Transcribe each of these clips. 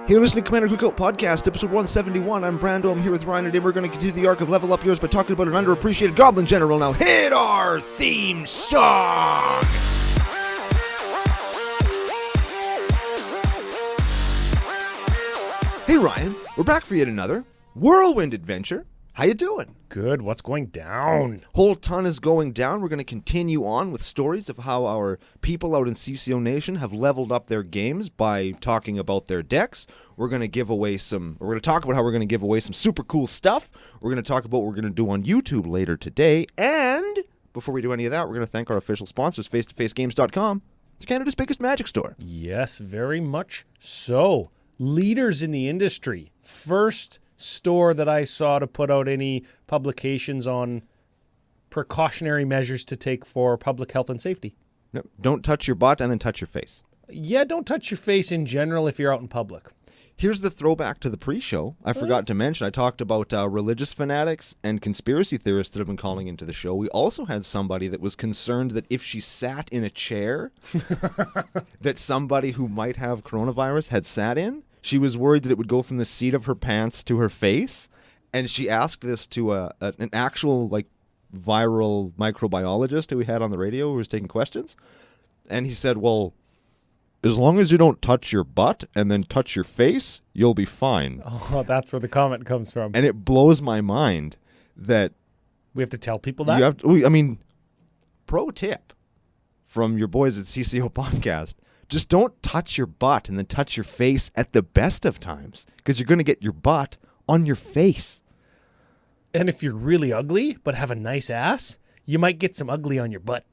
Hey, you're listening to Commander Cookout Podcast, episode 171. I'm Brando. I'm here with Ryan, and today we're going to continue the arc of Level Up Yours by talking about an underappreciated Goblin General. Now hit our theme song! Hey Ryan, we're back for yet another whirlwind adventure. How you doing? Good. What's going down? Whole ton is going down. We're going to continue on with stories of how our people out in CCO Nation have leveled up their games by talking about their decks. We're going to give away we're going to talk about how we're going to give away some super cool stuff. We're going to talk about what we're going to do on YouTube later today. And before we do any of that, we're going to thank our official sponsors, face-to-facegames.com, Canada's biggest Magic store. Yes, very much so. Leaders in the industry. First store that I saw to put out any publications on precautionary measures to take for public health and safety. No, don't touch your butt and then touch your face. Yeah, don't touch your face in general if you're out in public. Here's the throwback to the pre-show. I forgot to mention, I talked about religious fanatics and conspiracy theorists that have been calling into the show. We also had somebody that was concerned that if she sat in a chair that somebody who might have coronavirus had sat in, she was worried that it would go from the seat of her pants to her face. And she asked this to an actual viral microbiologist who we had on the radio who was taking questions. And he said, well, as long as you don't touch your butt and then touch your face, you'll be fine. Oh, that's where the comment comes from. And it blows my mind that we have to tell people that? you have to, pro tip from your boys at CCOPodcast. Just don't touch your butt and then touch your face at the best of times, because you're going to get your butt on your face. And if you're really ugly but have a nice ass, you might get some ugly on your butt.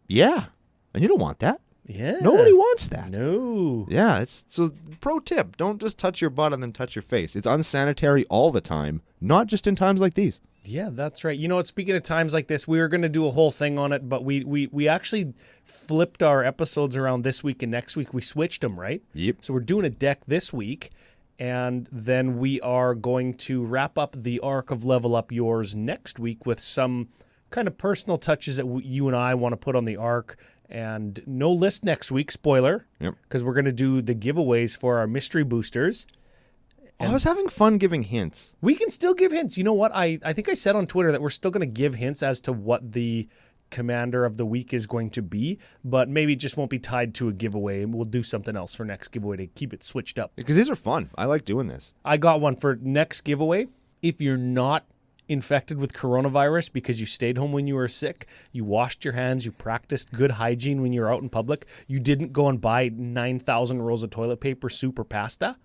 Yeah. And you don't want that. Yeah. Nobody wants that. No. Yeah. So pro tip, don't just touch your butt and then touch your face. It's unsanitary all the time, not just in times like these. Yeah, that's right. You know what, speaking of times like this, we were going to do a whole thing on it, but we actually flipped our episodes around this week and next week. We switched them, right? Yep. So we're doing a deck this week, and then we are going to wrap up the arc of Level Up Yours next week with some kind of personal touches that you and I want to put on the arc. And no list next week, spoiler, because we're going to do the giveaways for our mystery boosters. I was having fun giving hints. We can still give hints. You know what? I think I said on Twitter that we're still going to give hints as to what the Commander of the Week is going to be, but maybe it just won't be tied to a giveaway, and we'll do something else for next giveaway to keep it switched up. Because these are fun. I like doing this. I got one for next giveaway. If you're not infected with coronavirus because you stayed home when you were sick, you washed your hands, you practiced good hygiene when you're out in public, you didn't go and buy 9,000 rolls of toilet paper, soup, or pasta,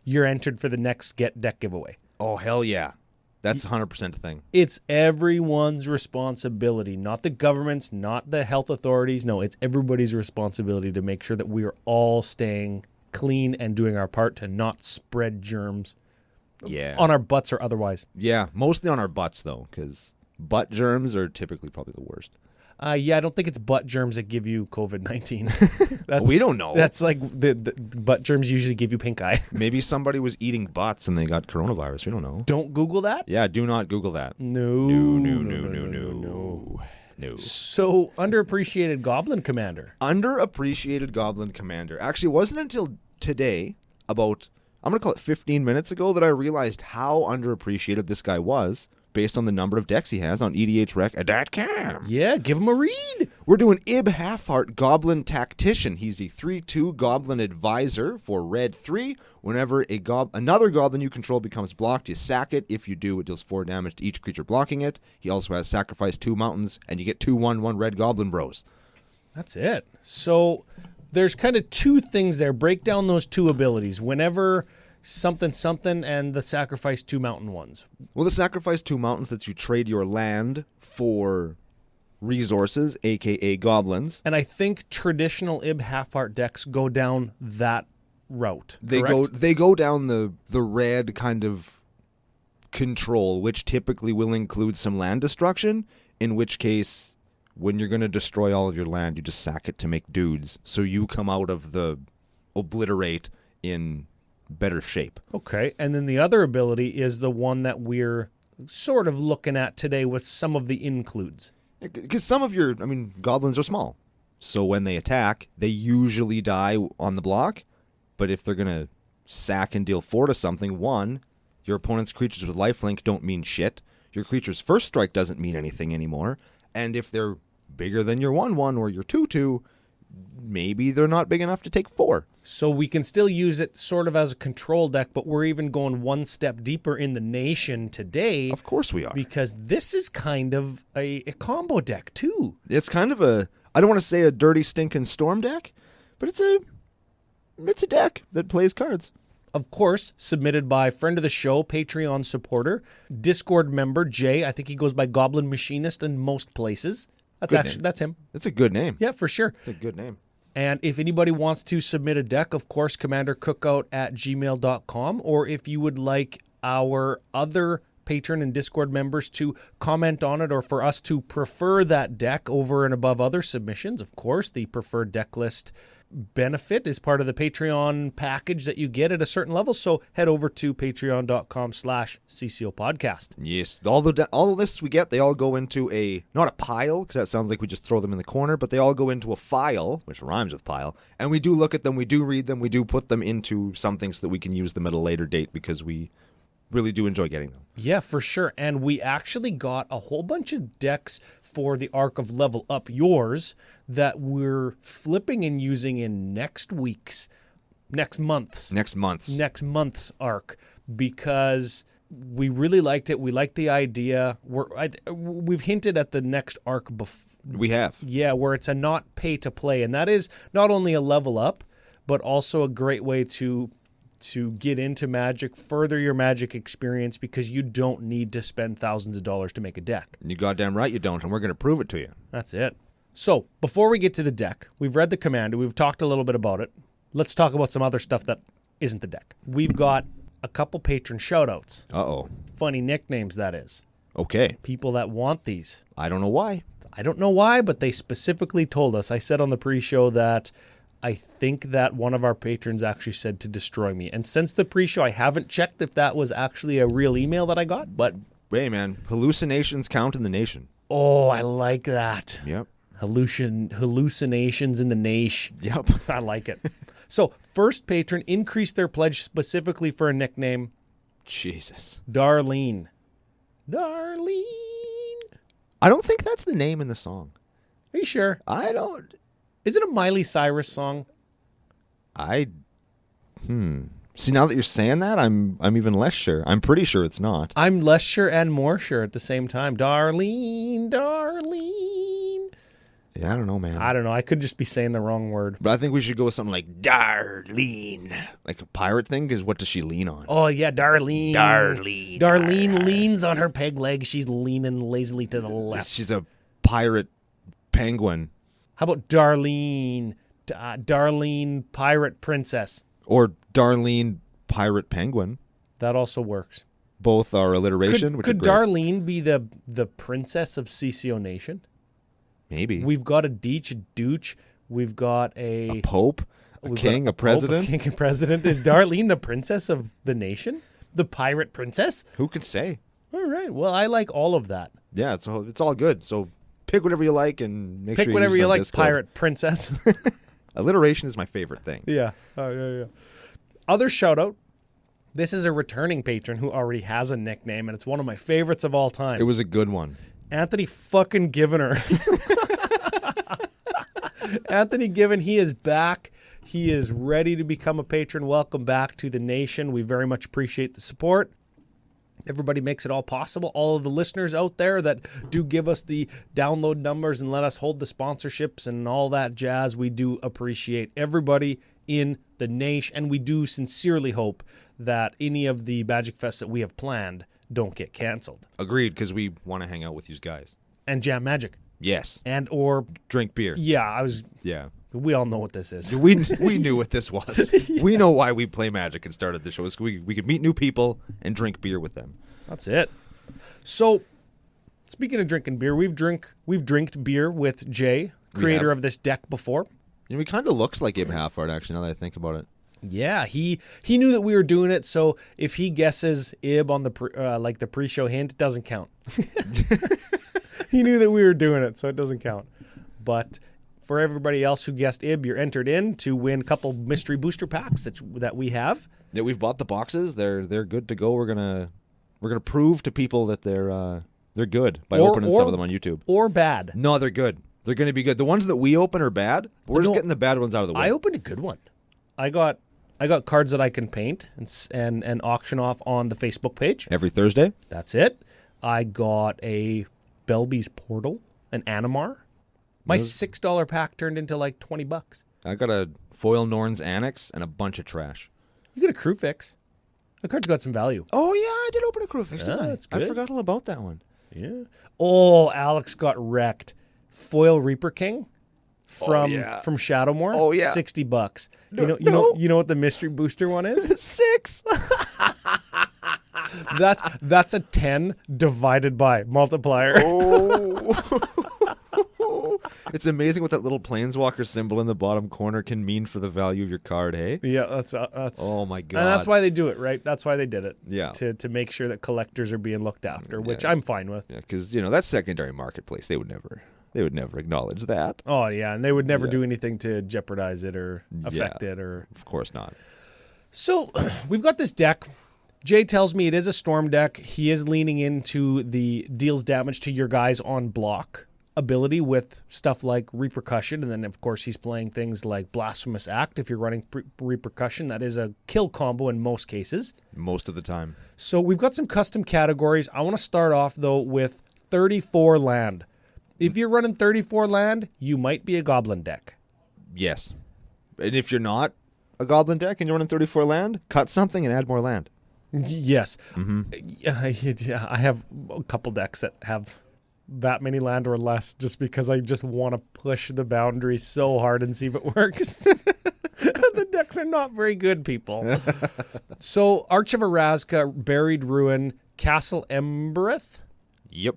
you're entered for the next Get Deck giveaway. Oh, hell yeah. That's 100% a thing. It's everyone's responsibility, not the government's, not the health authorities. No, it's everybody's responsibility to make sure that we are all staying clean and doing our part to not spread germs on our butts or otherwise. Yeah, mostly on our butts, though, because butt germs are typically probably the worst. I don't think it's butt germs that give you COVID-19. We don't know. That's like the butt germs usually give you pink eye. Maybe somebody was eating butts and they got coronavirus. We don't know. Don't Google that? Yeah, do not Google that. No. So, underappreciated Goblin Commander. Underappreciated Goblin Commander. Actually, it wasn't until today, about, I'm going to call it 15 minutes ago, that I realized how underappreciated this guy was, based on the number of decks he has on EDHREC.com. Yeah, give him a read. We're doing Halfheart Goblin Tactician. He's a 3/2 Goblin Advisor for red 3. Whenever another Goblin you control becomes blocked, you sack it. If you do, it deals 4 damage to each creature blocking it. He also has Sacrifice 2 Mountains, and you get 2/1/1 Red Goblin Bros. That's it. So there's kind of two things there. Break down those two abilities. Whenever something and the Sacrifice 2 Mountain ones. Well, the Sacrifice 2 Mountains lets you trade your land for resources, aka goblins. And I think traditional Halfheart decks go down that route. They go down the red kind of control, which typically will include some land destruction, in which case when you're going to destroy all of your land, you just sack it to make dudes, so you come out of the obliterate in better shape. Okay, and then the other ability is the one that we're sort of looking at today with some of the includes. Because some of your, goblins are small. So when they attack, they usually die on the block. But if they're going to sack and deal 4 to something, 1, your opponent's creatures with lifelink don't mean shit. Your creature's first strike doesn't mean anything anymore. And if they're bigger than your 1/1 or your 2/2, maybe they're not big enough to take 4. So we can still use it sort of as a control deck, but we're even going one step deeper in the nation today. Of course we are. Because this is kind of a combo deck too. It's kind of a, I don't want to say a dirty stinking storm deck, but it's a deck that plays cards. Of course, submitted by friend of the show, Patreon supporter, Discord member, Jay. I think he goes by Goblin Machinist in most places. That's him. It's a good name. Yeah, for sure. It's a good name. And if anybody wants to submit a deck, of course, Commander Cookout at gmail.com. Or if you would like our other patron and Discord members to comment on it, or for us to prefer that deck over and above other submissions, of course, the preferred deck list benefit is part of the Patreon package that you get at a certain level. So head over to patreon.com/CCOPodcast. Yes. All the lists we get, they all go into not a pile, because that sounds like we just throw them in the corner, but they all go into a file, which rhymes with pile. And we do look at them, we do read them, we do put them into something so that we can use them at a later date, because we really do enjoy getting them. Yeah, for sure. And we actually got a whole bunch of decks for the arc of Level Up Yours that we're flipping and using in next month's arc, because we really liked it. We liked the idea. We've hinted at the next arc before. We have. Yeah, where it's a not pay to play. And that is not only a level up, but also a great way to get into Magic, further your Magic experience, because you don't need to spend thousands of dollars to make a deck. You goddamn right you don't, and we're going to prove it to you. That's it. So, before we get to the deck, we've read the Commander, we've talked a little bit about it. Let's talk about some other stuff that isn't the deck. We've got a couple patron shoutouts. Uh-oh. Funny nicknames, that is. Okay. People that want these. I don't know why. I don't know why, but they specifically told us. I said on the pre-show that I think that one of our patrons actually said to destroy me. And since the pre-show, I haven't checked if that was actually a real email that I got, but... Hey, man, hallucinations count in the nation. Oh, I like that. Yep. Hallucinations in the nation. Yep. I like it. So, first patron increased their pledge specifically for a nickname. Jesus. Darlene. I don't think that's the name in the song. Are you sure? I don't... Is it a Miley Cyrus song? See, now that you're saying that, I'm even less sure. I'm pretty sure it's not. I'm less sure and more sure at the same time. Darlene. Yeah, I don't know, man. I don't know. I could just be saying the wrong word. But I think we should go with something like Darlene. Like a pirate thing, because what does she lean on? Oh, yeah, Darlene. Darlene leans on her peg leg. She's leaning lazily to the left. She's a pirate penguin. How about Darlene? Darlene Pirate Princess. Or Darlene Pirate Penguin. That also works. Both are alliteration. Could Darlene be the princess of CCO Nation? Maybe. We've got a Deech, a Dooch. We've got a pope, a king, a president. A king, a president. Is Darlene the princess of the nation? The pirate princess? Who could say? All right. Well, I like all of that. Yeah, it's all good. So pick whatever you like and make sure you whatever use you like, Discord. pirate princess. Alliteration is my favorite thing. Yeah. Oh, yeah. Other shout out. This is a returning patron who already has a nickname, and it's one of my favorites of all time. It was a good one. Anthony fucking Givener. Anthony Given, he is back. He is ready to become a patron. Welcome back to the nation. We very much appreciate the support. Everybody makes it all possible. All of the listeners out there that do give us the download numbers and let us hold the sponsorships and all that jazz, we do appreciate everybody in the nation. And we do sincerely hope that any of the Magic Fests that we have planned don't get canceled. Agreed, because we want to hang out with you guys. And jam Magic. Yes. And or drink beer. Yeah, Yeah. We all know what this is. We knew what this was. Yeah. We know why we play Magic and started the show. So we could meet new people and drink beer with them. That's it. So, speaking of drinking beer, we've drinked beer with Jay, creator of this deck before. He kind of looks like Ib Halfheart, actually, now that I think about it. Yeah, he knew that we were doing it, so if he guesses Ib on the pre-show hint, it doesn't count. He knew that we were doing it, so it doesn't count. But for everybody else who guessed Ib, you're entered in to win a couple mystery booster packs that we have. Yeah, we've bought the boxes. They're good to go. We're gonna prove to people that they're good by opening some of them on YouTube. Or bad. No, they're good. They're going to be good. The ones that we open are bad. But we're just getting the bad ones out of the way. I opened a good one. I got cards that I can paint and auction off on the Facebook page every Thursday. That's it. I got a Belby's Portal, an Animar. My $6 pack turned into like $20. I got a Foil Norn's Annex and a bunch of trash. You got a Crew Fix. The card's got some value. Oh yeah, I did open a Crew Fix. Didn't I? That's good. I forgot all about that one. Yeah. Oh, Alex got wrecked. Foil Reaper King from Shadowmoor. Oh yeah, $60. No, you know what the mystery booster one is? 6. That's a 10 divided by multiplier. Oh. It's amazing what that little planeswalker symbol in the bottom corner can mean for the value of your card, hey? Yeah, that's oh my god. And that's why they do it, right? That's why they did it. Yeah. To make sure that collectors are being looked after, which I'm fine with. Yeah, because that's secondary marketplace. They would never acknowledge that. Oh yeah, and they would never do anything to jeopardize it or affect it or. Of course not. So we've got this deck. Jay tells me it is a storm deck. He is leaning into the deals damage to your guys on block ability with stuff like Repercussion, and then of course he's playing things like Blasphemous Act. If you're running Repercussion, that is a kill combo in most cases. Most of the time. So we've got some custom categories. I want to start off though with 34 land. If you're running 34 land, you might be a Goblin deck. Yes. And if you're not a Goblin deck and you're running 34 land, cut something and add more land. Yes. Mm-hmm. Yeah, I have a couple decks that have that many land or less just because I just want to push the boundary so hard and see if it works. The decks are not very good, people. So, Arch of Arazka, Buried Ruin, Castle Embereth. Yep.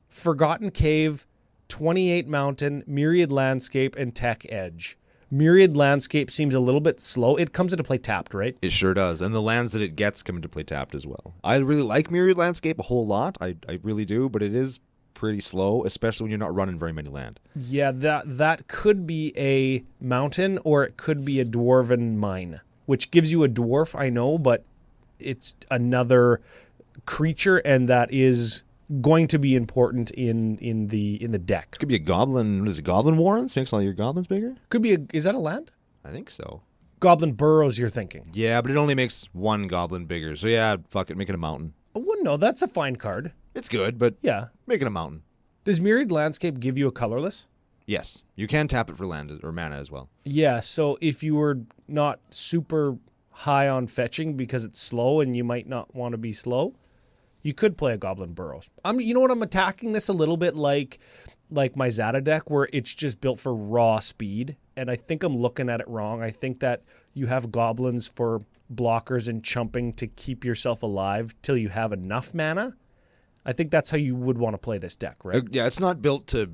Forgotten Cave, 28 Mountain, Myriad Landscape, and Tech Edge. Myriad Landscape seems a little bit slow. It comes into play tapped, right? It sure does. And the lands that it gets come into play tapped as well. I really like Myriad Landscape a whole lot. I really do, but it is pretty slow, especially when you're not running very many land. Yeah, that could be a mountain or it could be a dwarven mine, which gives you a dwarf, I know, but it's another creature, and that is going to be important in the deck. Could be a goblin. What is it? Goblin Warrens makes all your goblins bigger. Could be is that a land? I think so. Goblin Burrows, you're thinking? Yeah, but it only makes one goblin bigger. So yeah, fuck it, make it a mountain. Well, no, that's a fine card. It's good, but yeah, make it a mountain. Does Myriad Landscape give you a colorless? Yes, you can tap it for land or mana as well. Yeah, so if you were not super high on fetching because it's slow and you might not want to be slow, you could play a Goblin Burrows. You know what? I'm attacking this a little bit like my Zata deck, where it's just built for raw speed, and I think I'm looking at it wrong. I think that you have goblins for blockers and chumping to keep yourself alive till you have enough mana. I think that's how you would want to play this deck, right? Yeah, it's not built to.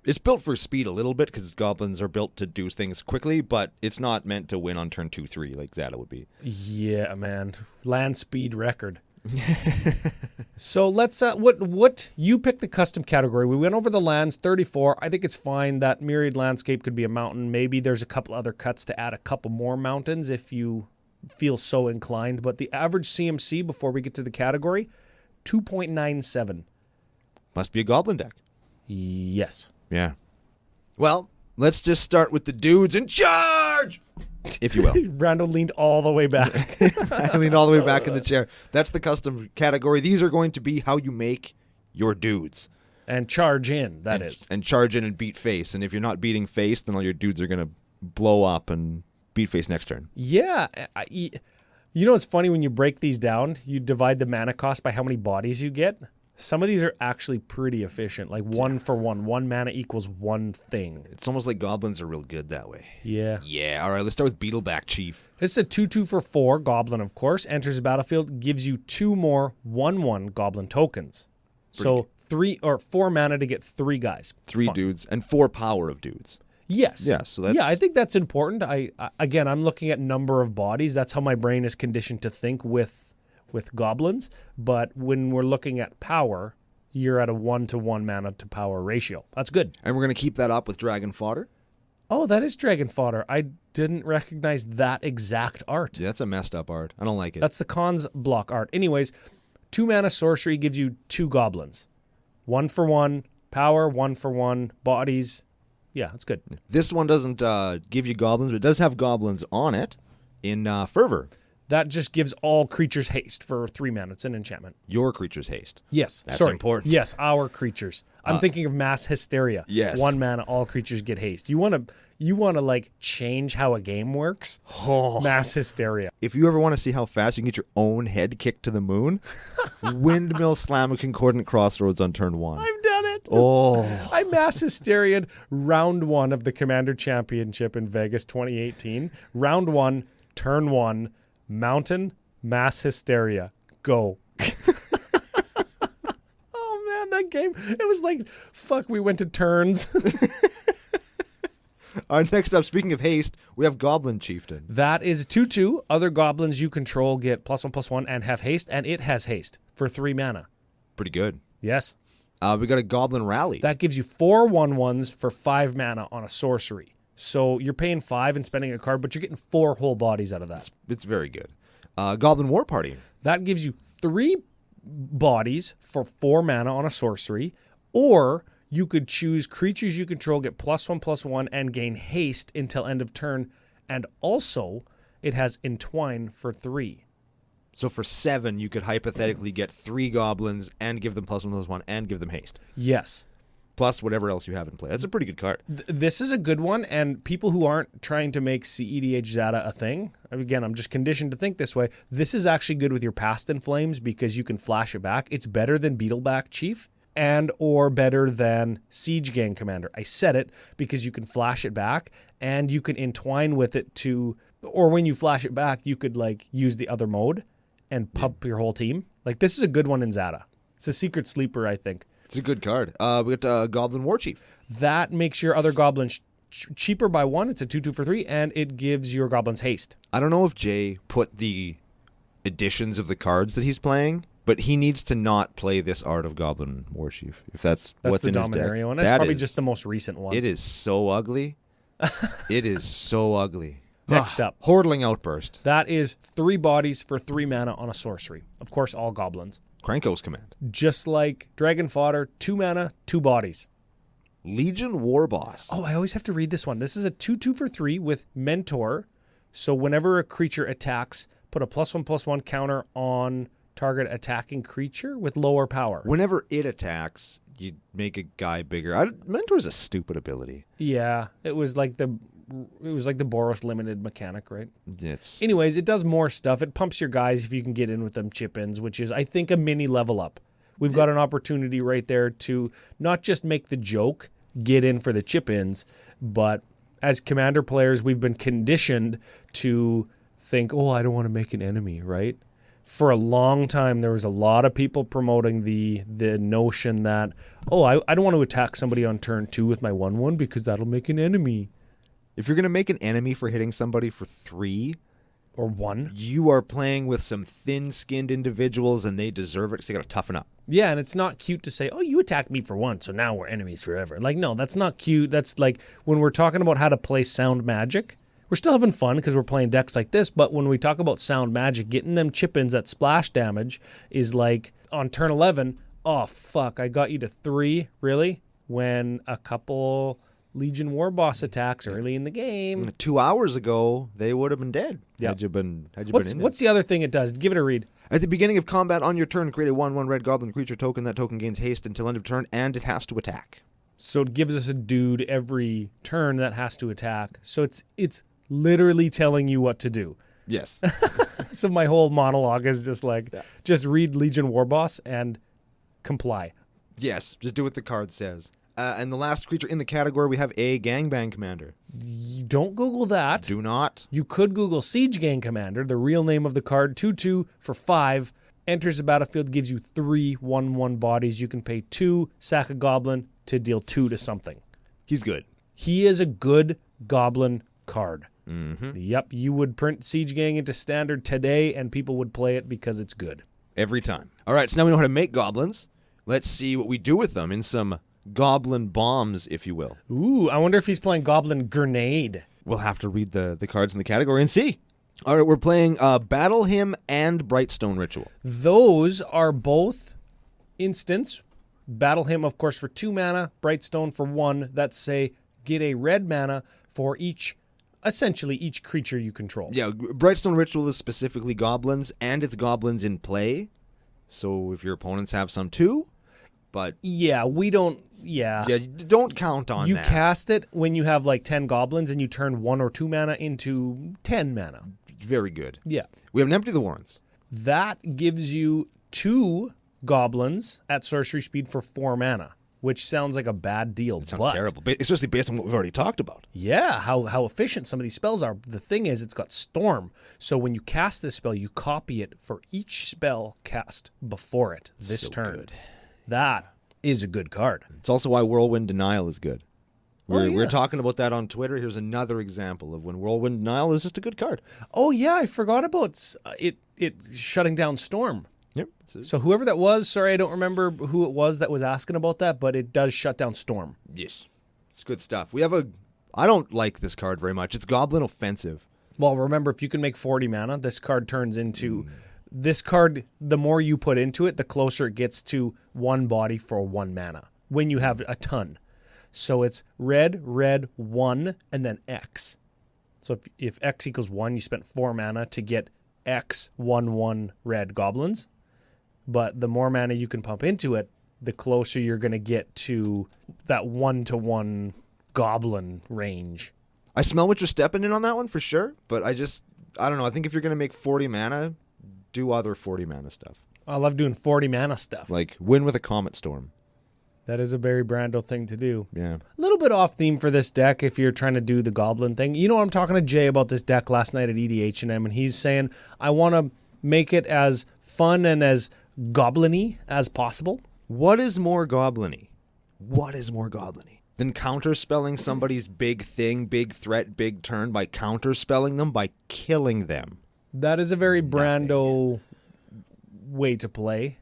It's built for speed a little bit because goblins are built to do things quickly, but it's not meant to win on turn 2-3 like Zata would be. Yeah, man, land speed record. So let's what you picked the custom category. We went over the lands, 34. I think it's fine that Myriad Landscape could be a mountain. Maybe there's a couple other cuts to add a couple more mountains if you feel so inclined. But the average CMC before we get to the category, 2.97. Must be a goblin deck. Yes. Yeah. Well, let's just start with the dudes in charge, if you will. Brando leaned all the way back. I leaned all the way back in the chair. That's the custom category. These are going to be how you make your dudes. And charge in, that is. And charge in and beat face. And if you're not beating face, then all your dudes are going to blow up and beat face next turn. Yeah. You know, it's funny when you break these down, you divide the mana cost by how many bodies you get. Some of these are actually pretty efficient, like 1 for 1. 1 mana equals one thing. It's almost like goblins are real good that way. Yeah. Yeah, all right, let's start with Beetleback Chief. This is a 2/2 for 4 goblin, of course. Enters the battlefield, gives you 2 more 1/1 goblin tokens. So 4 mana to get 3 guys. 3 dudes and 4 power of dudes. Yes. Yeah, so that's... Yeah, I think that's important. Again, I'm looking at number of bodies. That's how my brain is conditioned to think with goblins. But when we're looking at power, you're at a 1-to-1 mana to power ratio. That's good. And we're going to keep that up with Dragon Fodder. Oh, that is Dragon Fodder. I didn't recognize that exact art. Yeah, that's a messed up art. I don't like it. That's the Khans block art. Anyways, 2 mana sorcery gives you 2 goblins. 1 for 1 power, 1 for 1 bodies. Yeah, that's good. This one doesn't give you goblins, but it does have goblins on it in Fervor. That just gives all creatures haste for 3 mana. It's an enchantment. Your creature's haste. Yes. That's Sorry. important. Yes, our creatures. I'm thinking of mass hysteria. Yes. 1 mana, all creatures get haste. You want to like change how a game works? Oh. Mass hysteria. If you ever want to see how fast you can get your own head kicked to the moon, Windmill Slam a Concordant Crossroads on turn 1. I've done it. Oh. I mass hysteria'd round 1 of the Commander Championship in Vegas 2018. Round 1, turn 1, Mountain, mass hysteria. Go. Oh, man, that game. It was like, fuck, we went to turns. Next up, speaking of haste, we have Goblin Chieftain. That is 2/2. Other goblins you control get +1/+1 and have haste, and it has haste for 3 mana. Pretty good. Yes. We got a Goblin Rally. That gives you 4 1/1s for 5 mana on a sorcery. So you're paying 5 and spending a card, but you're getting 4 whole bodies out of that. It's very good. Goblin War Party. That gives you 3 bodies for 4 mana on a sorcery, or you could choose creatures you control get +1/+1 and gain haste until end of turn, and also it has Entwine for 3. So for 7, you could hypothetically get 3 goblins and give them +1/+1 and give them haste. Yes. Plus whatever else you have in play. That's a pretty good card. This is a good one, and people who aren't trying to make CEDH Zeta a thing, again, I'm just conditioned to think this way, this is actually good with your Past in Flames because you can flash it back. It's better than Beetleback Chief and or better than Siege Gang Commander. I said it because you can flash it back and you can entwine with it to, or when you flash it back, you could like use the other mode and pump your whole team. Like this is a good one in Zeta. It's a secret sleeper, I think. It's a good card. We got Goblin War Chief. That makes your other goblins cheaper by 1. It's a 2/2 for 3, and it gives your goblins haste. I don't know if Jay put the editions of the cards that he's playing, but he needs to not play this art of Goblin War Chief. If that's what's the in his deck. Dominaria one. That's probably just the most recent one. It is so ugly. It is so ugly. Next up. Hordling Outburst. That is 3 bodies for 3 mana on a sorcery. Of course, all goblins. Kranko's Command. Just like Dragon Fodder, 2 mana, 2 bodies. Legion War Boss. Oh, I always have to read this one. This is a 2/2 for 3 with Mentor. So whenever a creature attacks, put a +1/+1 counter on target attacking creature with lower power. Whenever it attacks, you make a guy bigger. Mentor's a stupid ability. Yeah, it was like the Boros limited mechanic, right? It's Anyways, it does more stuff. It pumps your guys if you can get in with them chip-ins, which is, I think, a mini level up. We've got an opportunity right there to not just make the joke, get in for the chip-ins, but as Commander players, we've been conditioned to think, oh, I don't want to make an enemy, right? For a long time, there was a lot of people promoting the notion that, oh, I don't want to attack somebody on turn 2 with my 1/1 because that'll make an enemy. If you're going to make an enemy for hitting somebody for 3 or 1, you are playing with some thin-skinned individuals, and they deserve it because they got to toughen up. Yeah, and it's not cute to say, oh, you attacked me for 1, so now we're enemies forever. Like, no, that's not cute. That's like when we're talking about how to play sound magic, we're still having fun because we're playing decks like this, but when we talk about sound magic, getting them chip-ins at splash damage is like on turn 11, oh, fuck, I got you to 3, really? When a couple Legion War Boss attacks early in the game. 2 hours ago, they would have been dead. Yep. Had you been in What's the other thing it does? Give it a read. At the beginning of combat on your turn, create a 1/1 red goblin creature token. That token gains haste until end of turn, and it has to attack. So it gives us a dude every turn that has to attack. So it's literally telling you what to do. Yes. So my whole monologue is just like, just read Legion War Boss and comply. Yes, just do what the card says. And the last creature in the category, we have a Gangbang Commander. You don't Google that. Do not. You could Google Siege Gang Commander, the real name of the card, 2/2 for 5. Enters the battlefield, gives you 3 1/1 bodies. You can pay 2, sack a goblin to deal 2 to something. He's good. He is a good goblin card. Mm-hmm. Yep, you would print Siege Gang into Standard today, and people would play it because it's good. Every time. All right, so now we know how to make goblins. Let's see what we do with them in some goblin bombs, if you will. Ooh, I wonder if he's playing Goblin Grenade. We'll have to read the cards in the category and see. All right, we're playing Battle Hymn and Brightstone Ritual. Those are both instants. Battle Hymn, of course, for 2 mana. Brightstone for 1. That's say get a red mana for essentially each creature you control. Yeah, Brightstone Ritual is specifically goblins, and it's goblins in play. So if your opponents have some too, but yeah, we don't. Yeah, don't count on you that. cast it when you have like 10 goblins and you turn 1 or 2 mana into 10 mana. Very good. Yeah, we have an Empty the Warrens. That gives you 2 goblins at sorcery speed for 4 mana, which sounds like a bad deal. It sounds terrible, especially based on what we've already talked about. Yeah, how efficient some of these spells are. The thing is, it's got Storm. So when you cast this spell, you copy it for each spell cast before it this turn. Good. That is a good card. It's also why Whirlwind Denial is good. Yeah. We're talking about that on Twitter. Here's another example of when Whirlwind Denial is just a good card. Oh, yeah, I forgot about it shutting down Storm. Yep. So whoever that was, sorry, I don't remember who it was that was asking about that, but it does shut down Storm. Yes. It's good stuff. I don't like this card very much. It's Goblin Offensive. Well, remember, if you can make 40 mana, this card turns into... This card, the more you put into it, the closer it gets to 1 body for 1 mana, when you have a ton. So it's red, 1, and then X. So if X equals 1, you spent 4 mana to get X 1/1 red goblins. But the more mana you can pump into it, the closer you're going to get to that 1-to-1 goblin range. I smell what you're stepping in on that one for sure, but I don't know. I think if you're going to make 40 mana, do other 40 mana stuff. I love doing 40 mana stuff. Like win with a Comet Storm. That is a Barry Brando thing to do. Yeah. A little bit off theme for this deck if you're trying to do the goblin thing. You know, I'm talking to Jay about this deck last night at EDH&M, and he's saying, I want to make it as fun and as goblin-y as possible. What is more goblin-y? Than counterspelling somebody's big thing, big threat, big turn by counterspelling them by killing them? That is a very Brando way to play.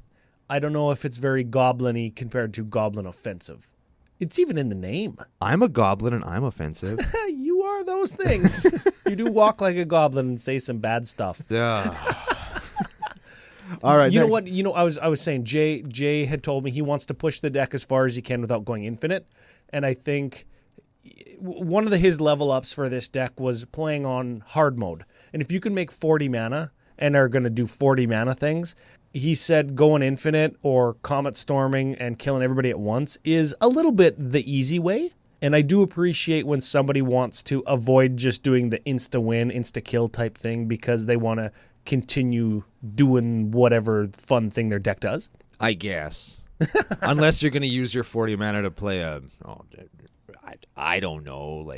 I don't know if it's very goblin-y compared to Goblin Offensive. It's even in the name. I'm a goblin and I'm offensive. You are those things. You do walk like a goblin and say some bad stuff. Yeah. All right. You know what? I was saying Jay had told me he wants to push the deck as far as he can without going infinite, and I think one of his level ups for this deck was playing on hard mode. And if you can make 40 mana and are going to do 40 mana things, he said going infinite or Comet Storming and killing everybody at once is a little bit the easy way. And I do appreciate when somebody wants to avoid just doing the insta-win, insta-kill type thing because they want to continue doing whatever fun thing their deck does. I guess. Unless you're going to use your 40 mana to play I don't know,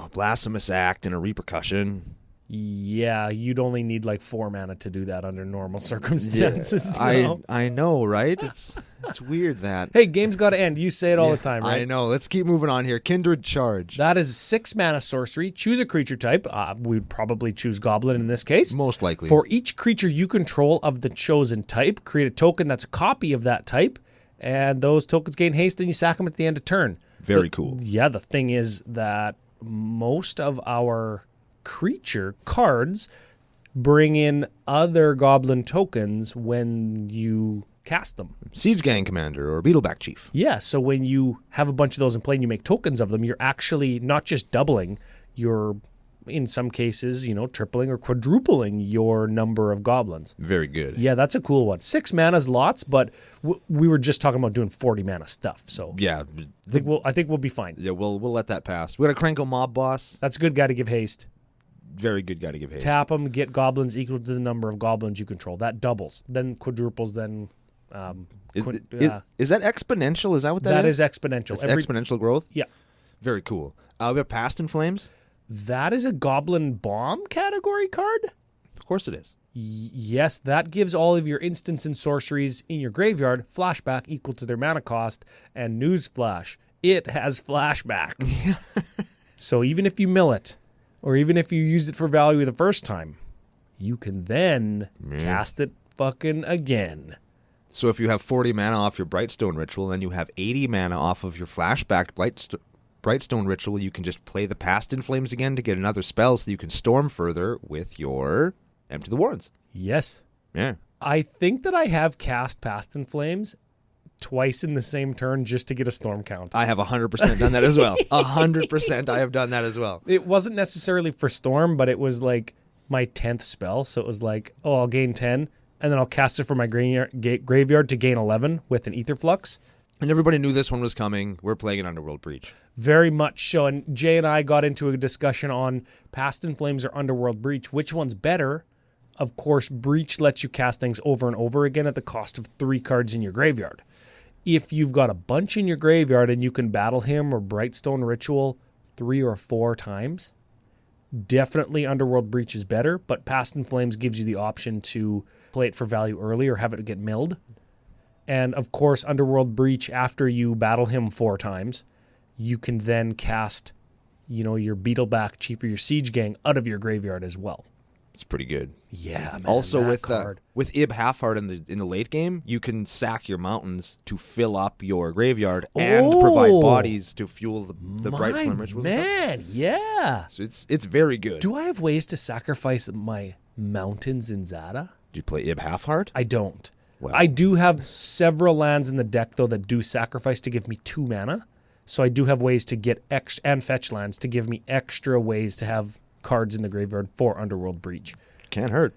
a Blasphemous Act and a Repercussion. Yeah, you'd only need like 4 mana to do that under normal circumstances. Yeah, I know, right? It's weird that. Hey, game's got to end. You say it all the time, right? I know. Let's keep moving on here. Kindred Charge. That is 6 mana sorcery. Choose a creature type. We'd probably choose Goblin in this case. Most likely. For each creature you control of the chosen type, create a token that's a copy of that type, and those tokens gain haste, and you sack them at the end of turn. Very cool. Yeah, the thing is that most of our creature cards bring in other goblin tokens when you cast them. Siege Gang Commander or Beetleback Chief. Yeah, so when you have a bunch of those in play and you make tokens of them, you're actually not just doubling, you're in some cases, tripling or quadrupling your number of goblins. Very good. Yeah, that's a cool one. 6 mana's lots, but we were just talking about doing 40 mana stuff. So yeah, I think we'll be fine. Yeah, we'll let that pass. We got a Krenko Mob Boss. That's a good guy to give haste. Very good guy to give haste. Tap them, get goblins equal to the number of goblins you control. That doubles, then quadruples, then. Is that exponential? Is that what that is? That is exponential. It's exponential growth? Yeah. Very cool. We have Past in Flames. That is a Goblin Bomb category card? Of course it is. Yes, that gives all of your instants and sorceries in your graveyard flashback equal to their mana cost. And newsflash, it has flashback. So even if you mill it, or even if you use it for value the first time, you can then cast it fucking again. So if you have 40 mana off your Brightstone Ritual, and you have 80 mana off of your flashback Brightstone Ritual, you can just play the Past in Flames again to get another spell so you can storm further with your Empty the Warrens. Yes. Yeah. I think that I have cast Past in Flames twice in the same turn just to get a storm count. I have 100% done that as well. 100% I have done that as well. It wasn't necessarily for storm, but it was like my 10th spell. So it was like, I'll gain 10, and then I'll cast it for my graveyard to gain 11 with an Ether Flux. And everybody knew this one was coming. We're playing an Underworld Breach. Very much so. And Jay and I got into a discussion on Past in Flames or Underworld Breach. Which one's better? Of course, Breach lets you cast things over and over again at the cost of 3 cards in your graveyard. If you've got a bunch in your graveyard and you can battle him or Brightstone Ritual 3 or 4 times, definitely Underworld Breach is better, but Past in Flames gives you the option to play it for value early or have it get milled. And of course, Underworld Breach, after you battle him 4 times, you can then cast, your Beetleback Chief or your Siege Gang out of your graveyard as well. It's pretty good. Yeah, man. Also, with Ib Halfheart in the late game, you can sack your mountains to fill up your graveyard and provide bodies to fuel the Bright Flame Rituals. Man, yeah. So it's very good. Do I have ways to sacrifice my mountains in Zada? Do you play Ib Halfheart? I don't. Well. I do have several lands in the deck, though, that do sacrifice to give me 2 mana. So I do have ways to get and fetch lands to give me extra ways to have cards in the graveyard for Underworld Breach. Can't hurt.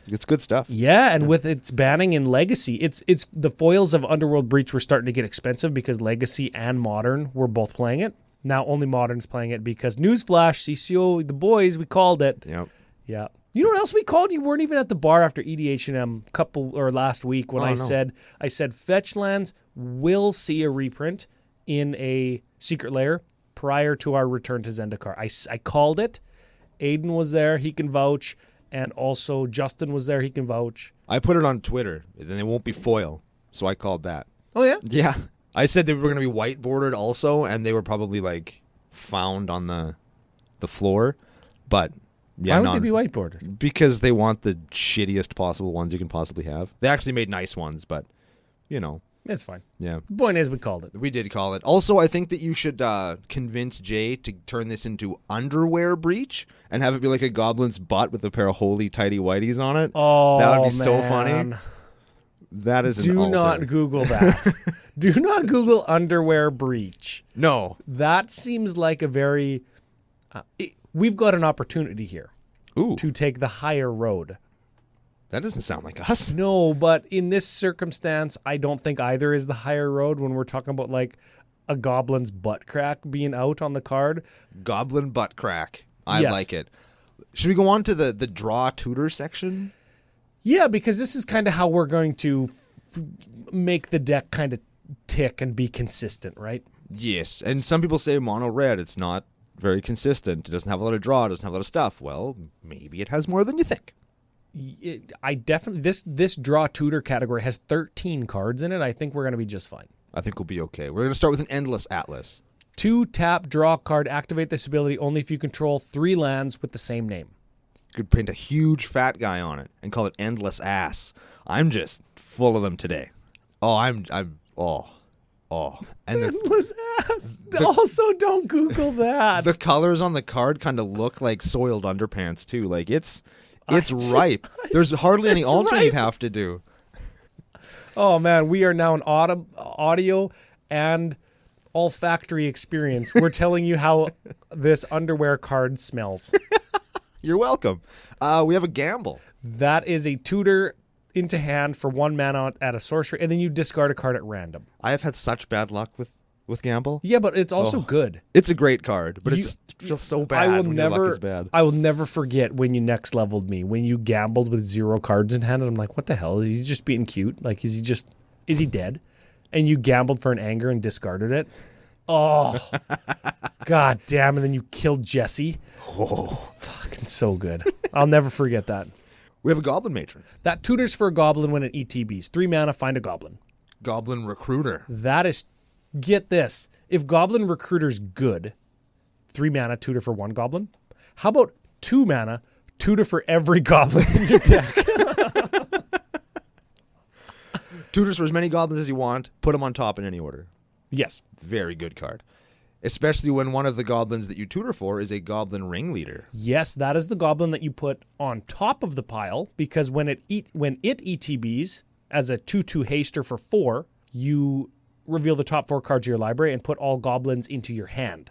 It's good stuff. Yeah, and with its banning in Legacy, it's the foils of Underworld Breach were starting to get expensive because Legacy and Modern were both playing it. Now only Modern's playing it because newsflash, CCO, the boys, we called it. Yep. Yeah. You know what else we called? You weren't even at the bar after EDH&M last week when I said fetch lands will see a reprint in a secret lair prior to our return to Zendikar. I called it. Aiden was there, he can vouch, and also Justin was there, he can vouch. I put it on Twitter, and it won't be foil, so I called that. Oh, yeah? Yeah. I said they were going to be white-bordered also, and they were probably, found on the floor, but... Yeah, why would they be white-bordered? Because they want the shittiest possible ones you can possibly have. They actually made nice ones, but, It's fine. Yeah. The point is we called it. We did call it. Also, I think that you should convince Jay to turn this into Underwear Breach and have it be like a goblin's butt with a pair of holy tighty whities on it. Oh, that would be man. so funny. That is an altar. Do not Google that. Do not Google Underwear Breach. No. That seems like a very... we've got an opportunity here. Ooh. To take the higher road. That doesn't sound like us. No, but in this circumstance, I don't think either is the higher road when we're talking about a goblin's butt crack being out on the card. Goblin butt crack. I like it. Should we go on to the draw tutor section? Yeah, because this is kind of how we're going to make the deck kind of tick and be consistent, right? Yes, and some people say mono red. It's not very consistent. It doesn't have a lot of draw. It doesn't have a lot of stuff. Well, maybe it has more than you think. I definitely this draw tutor category has 13 cards in it. I think we're going to be just fine. I think we'll be okay. We're going to start with an Endless Atlas. 2 tap, draw a card, activate this ability only if you control 3 lands with the same name. You could print a huge fat guy on it and call it Endless Ass. I'm just full of them today. And Endless ass. Also, don't Google that. The colors on the card kind of look like soiled underpants too. It's ripe. There's hardly any altering you'd have to do. Oh man, we are now an audio and olfactory experience. We're telling you how this underwear card smells. You're welcome. We have a gamble. That is a tutor into hand for 1 mana at a sorcery, and then you discard a card at random. I have had such bad luck with gamble. Yeah, but it's also good. It's a great card, but it feels so bad when your luck is bad. I will never forget when you next leveled me, when you gambled with 0 cards in hand, and I'm like, what the hell? Is he just being cute? Is he dead? And you gambled for an anger and discarded it? Oh, god damn, and then you killed Jesse. Oh. Fucking so good. I'll never forget that. We have a Goblin Matron. That tutors for a goblin when it ETBs. 3 mana, find a goblin. Goblin Recruiter. That is, get this. If Goblin Recruiter's good, 3 mana, tutor for 1 goblin. How about 2 mana, tutor for every goblin in your deck? Tutors for as many goblins as you want. Put them on top in any order. Yes. Very good card. Especially when one of the goblins that you tutor for is a goblin ringleader. Yes, that is the goblin that you put on top of the pile, because when it ETBs as a 2/2 haster for 4, you reveal the top 4 cards of your library and put all goblins into your hand.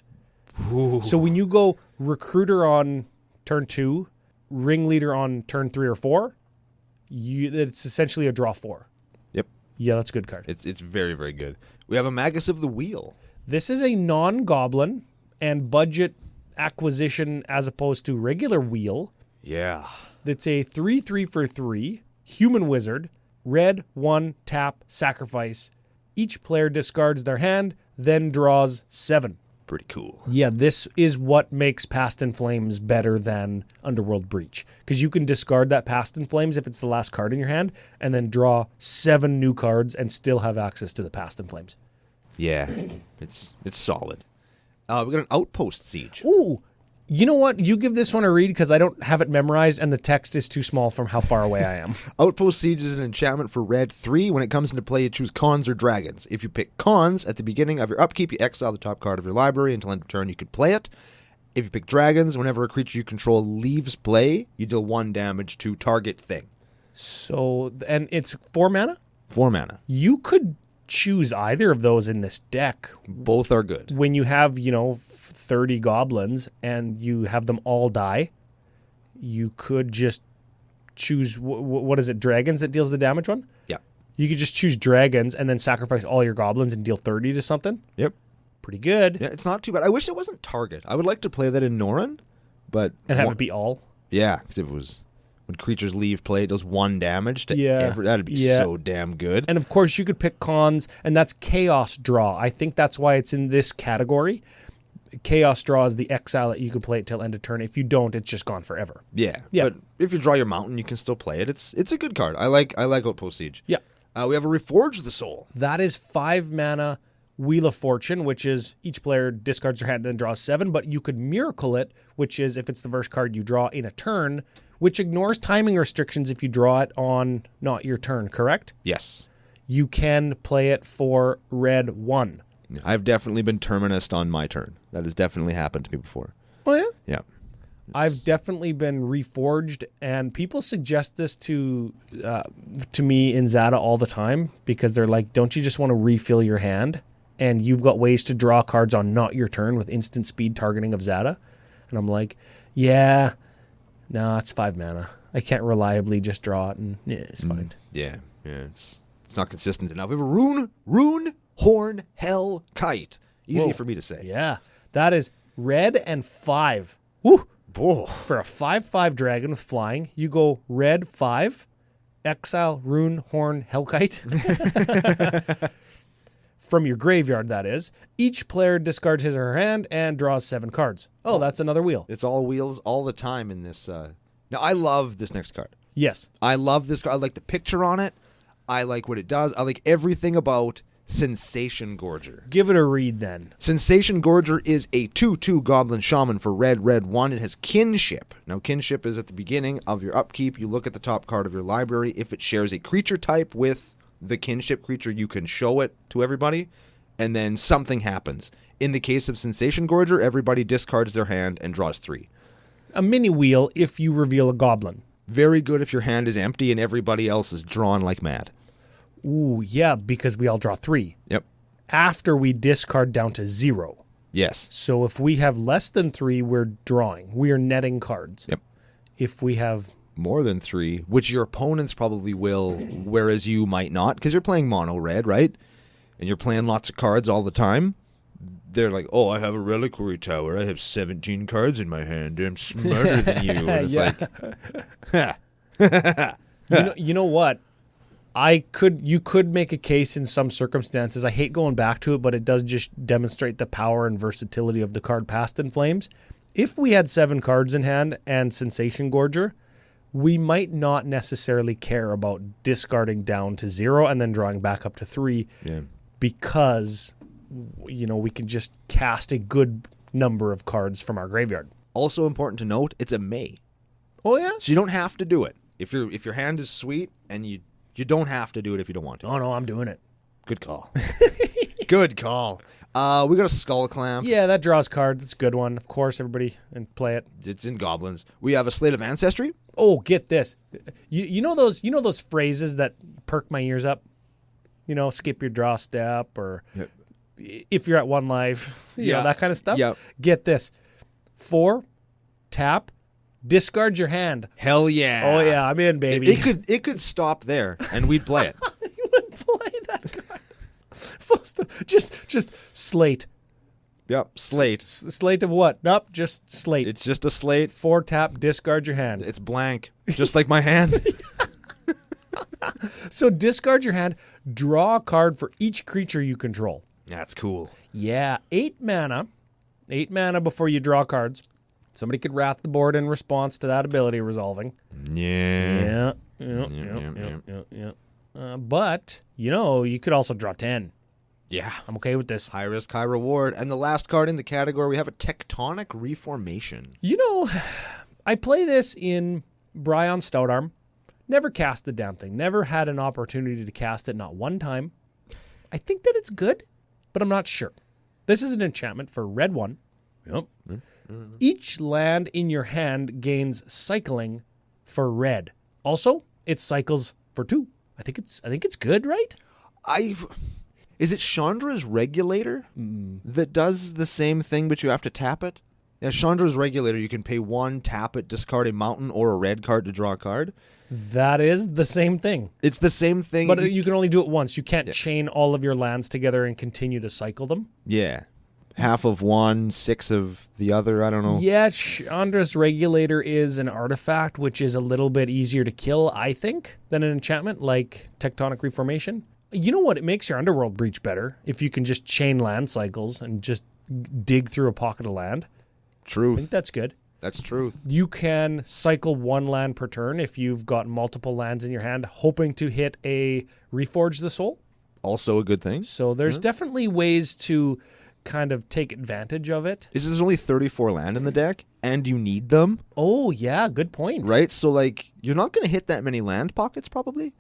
Ooh. So when you go recruiter on turn 2, ringleader on turn 3 or 4, it's essentially a draw 4. Yep. Yeah, that's a good card. It's very, very good. We have a Magus of the Wheel. This is a non-goblin and budget acquisition as opposed to regular wheel. Yeah. It's a 3/3 for 3 human wizard. Red, 1, tap, sacrifice. Each player discards their hand, then draws 7. Pretty cool. Yeah, this is what makes Past in Flames better than Underworld Breach. Because you can discard that Past in Flames if it's the last card in your hand, and then draw 7 new cards and still have access to the Past in Flames. Yeah, it's solid. We got an Outpost Siege. Ooh, you know what? You give this one a read because I don't have it memorized and the text is too small from how far away I am. Outpost Siege is an enchantment for red 3. When it comes into play, you choose cons or dragons. If you pick cons at the beginning of your upkeep, you exile the top card of your library until end of turn. You could play it. If you pick dragons, whenever a creature you control leaves play, you deal 1 damage to target thing. So, and it's 4 mana? 4 mana. You could choose either of those in this deck. Both are good. When you have, 30 goblins and you have them all die, you could just choose, what is it, dragons that deals the damage one? Yeah. You could just choose dragons and then sacrifice all your goblins and deal 30 to something. Yep. Pretty good. Yeah, it's not too bad. I wish it wasn't target. I would like to play that in Norrøn, but... And have it be all? Yeah, because if it was... When creatures leave play, it does 1 damage to that'd be so damn good. And of course, you could pick cons, and that's Chaos Draw. I think that's why it's in this category. Chaos Draw is the exile that you can play it till end of turn. If you don't, it's just gone forever. Yeah. Yeah. But if you draw your mountain, you can still play it. It's a good card. I like Outpost Siege. Yeah. We have a Reforge the Soul. That is 5 mana Wheel of Fortune, which is each player discards their hand and then draws 7, but you could Miracle it, which is if it's the first card you draw in a turn, which ignores timing restrictions if you draw it on not your turn, correct? Yes. You can play it for red 1. I've definitely been Terminus on my turn. That has definitely happened to me before. Oh, yeah? Yeah. I've definitely been reforged, and people suggest this to me in Zada all the time because they're like, don't you just want to refill your hand? And you've got ways to draw cards on not your turn with instant speed targeting of Zada. And I'm like, yeah, no, it's 5 mana. I can't reliably just draw it, and yeah, it's fine. Yeah, it's not consistent enough. We have a Rune Horn Hell Kite. Easy for me to say. Yeah, that is red and 5. Woo! Whoa. For a 5/5 dragon with flying, you go red 5, exile Rune Horn Hellkite. From your graveyard, that is. Each player discards his or her hand and draws 7 cards. Oh, that's another wheel. It's all wheels all the time in this. Now, I love this next card. Yes. I love this card. I like the picture on it. I like what it does. I like everything about Sensation Gorger. Give it a read, then. Sensation Gorger is a 2/2 Goblin Shaman for red 1. It has Kinship. Now, Kinship is at the beginning of your upkeep. You look at the top card of your library. If it shares a creature type with the kinship creature, you can show it to everybody, and then something happens. In the case of Sensation Gorger, everybody discards their hand and draws 3. A mini wheel if you reveal a goblin. Very good if your hand is empty and everybody else is drawn like mad. Ooh, yeah, because we all draw 3. Yep. After we discard down to 0. Yes. So if we have less than 3, we're drawing. We are netting cards. Yep. If we have more than 3, which your opponents probably will, whereas you might not, because you're playing mono red, right? And you're playing lots of cards all the time. They're like, oh, I have a reliquary tower. I have 17 cards in my hand. I'm smarter than you. And it's like, you know what? You could make a case in some circumstances. I hate going back to it, but it does just demonstrate the power and versatility of the card Past in Flames. If we had 7 cards in hand and Sensation Gorger, we might not necessarily care about discarding down to 0 and then drawing back up to 3 because, we can just cast a good number of cards from our graveyard. Also important to note, it's a May. Oh, yeah? So you don't have to do it. If your hand is sweet and you You don't have to do it if you don't want to. Oh, no, I'm doing it. Good call. Good call. We got a Skull Clamp. Yeah, that draws cards. It's a good one. Of course, everybody and play it. It's in Goblins. We have a Slate of Ancestry. Oh, get this. You know those phrases that perk my ears up? Skip your draw step, or if you're at 1 life, that kind of stuff. Yep. Get this. 4, tap, discard your hand. Hell yeah. Oh yeah, I'm in, baby. It could stop there and we'd play it. You would play that card. Full stop. Just slate. Yep, slate. Slate of what? Nope, just slate. It's just a slate. 4, tap, discard your hand. It's blank, just like my hand. So discard your hand, draw a card for each creature you control. That's cool. Yeah, 8 mana. 8 mana before you draw cards. Somebody could wrath the board in response to that ability resolving. Yeah. Yeah. But, you could also draw 10. Yeah. I'm okay with this. High risk, high reward. And the last card in the category, we have a Tectonic Reformation. I play this in Bryon Stoutarm. Never cast the damn thing. Never had an opportunity to cast it, not one time. I think that it's good, but I'm not sure. This is an enchantment for red 1. Yep. Each land in your hand gains cycling for red. Also, it cycles for 2. I think it's good, right? Is it Chandra's Regulator that does the same thing, but you have to tap it? Yeah, Chandra's Regulator, you can pay 1, tap it, discard a mountain or a red card to draw a card. That is the same thing. It's the same thing. But you can only do it once. You can't chain all of your lands together and continue to cycle them. Yeah. Half of one, 6 of the other, I don't know. Yeah, Chandra's Regulator is an artifact, which is a little bit easier to kill, I think, than an enchantment like Tectonic Reformation. You know what? It makes your Underworld Breach better if you can just chain land cycles and just dig through a pocket of land. Truth. I think that's good. That's truth. You can cycle 1 land per turn if you've got multiple lands in your hand, hoping to hit a Reforge the Soul. Also a good thing. So there's definitely ways to kind of take advantage of it. There's only 34 land in the deck, and you need them. Oh, yeah, good point. Right? So, you're not going to hit that many land pockets, probably.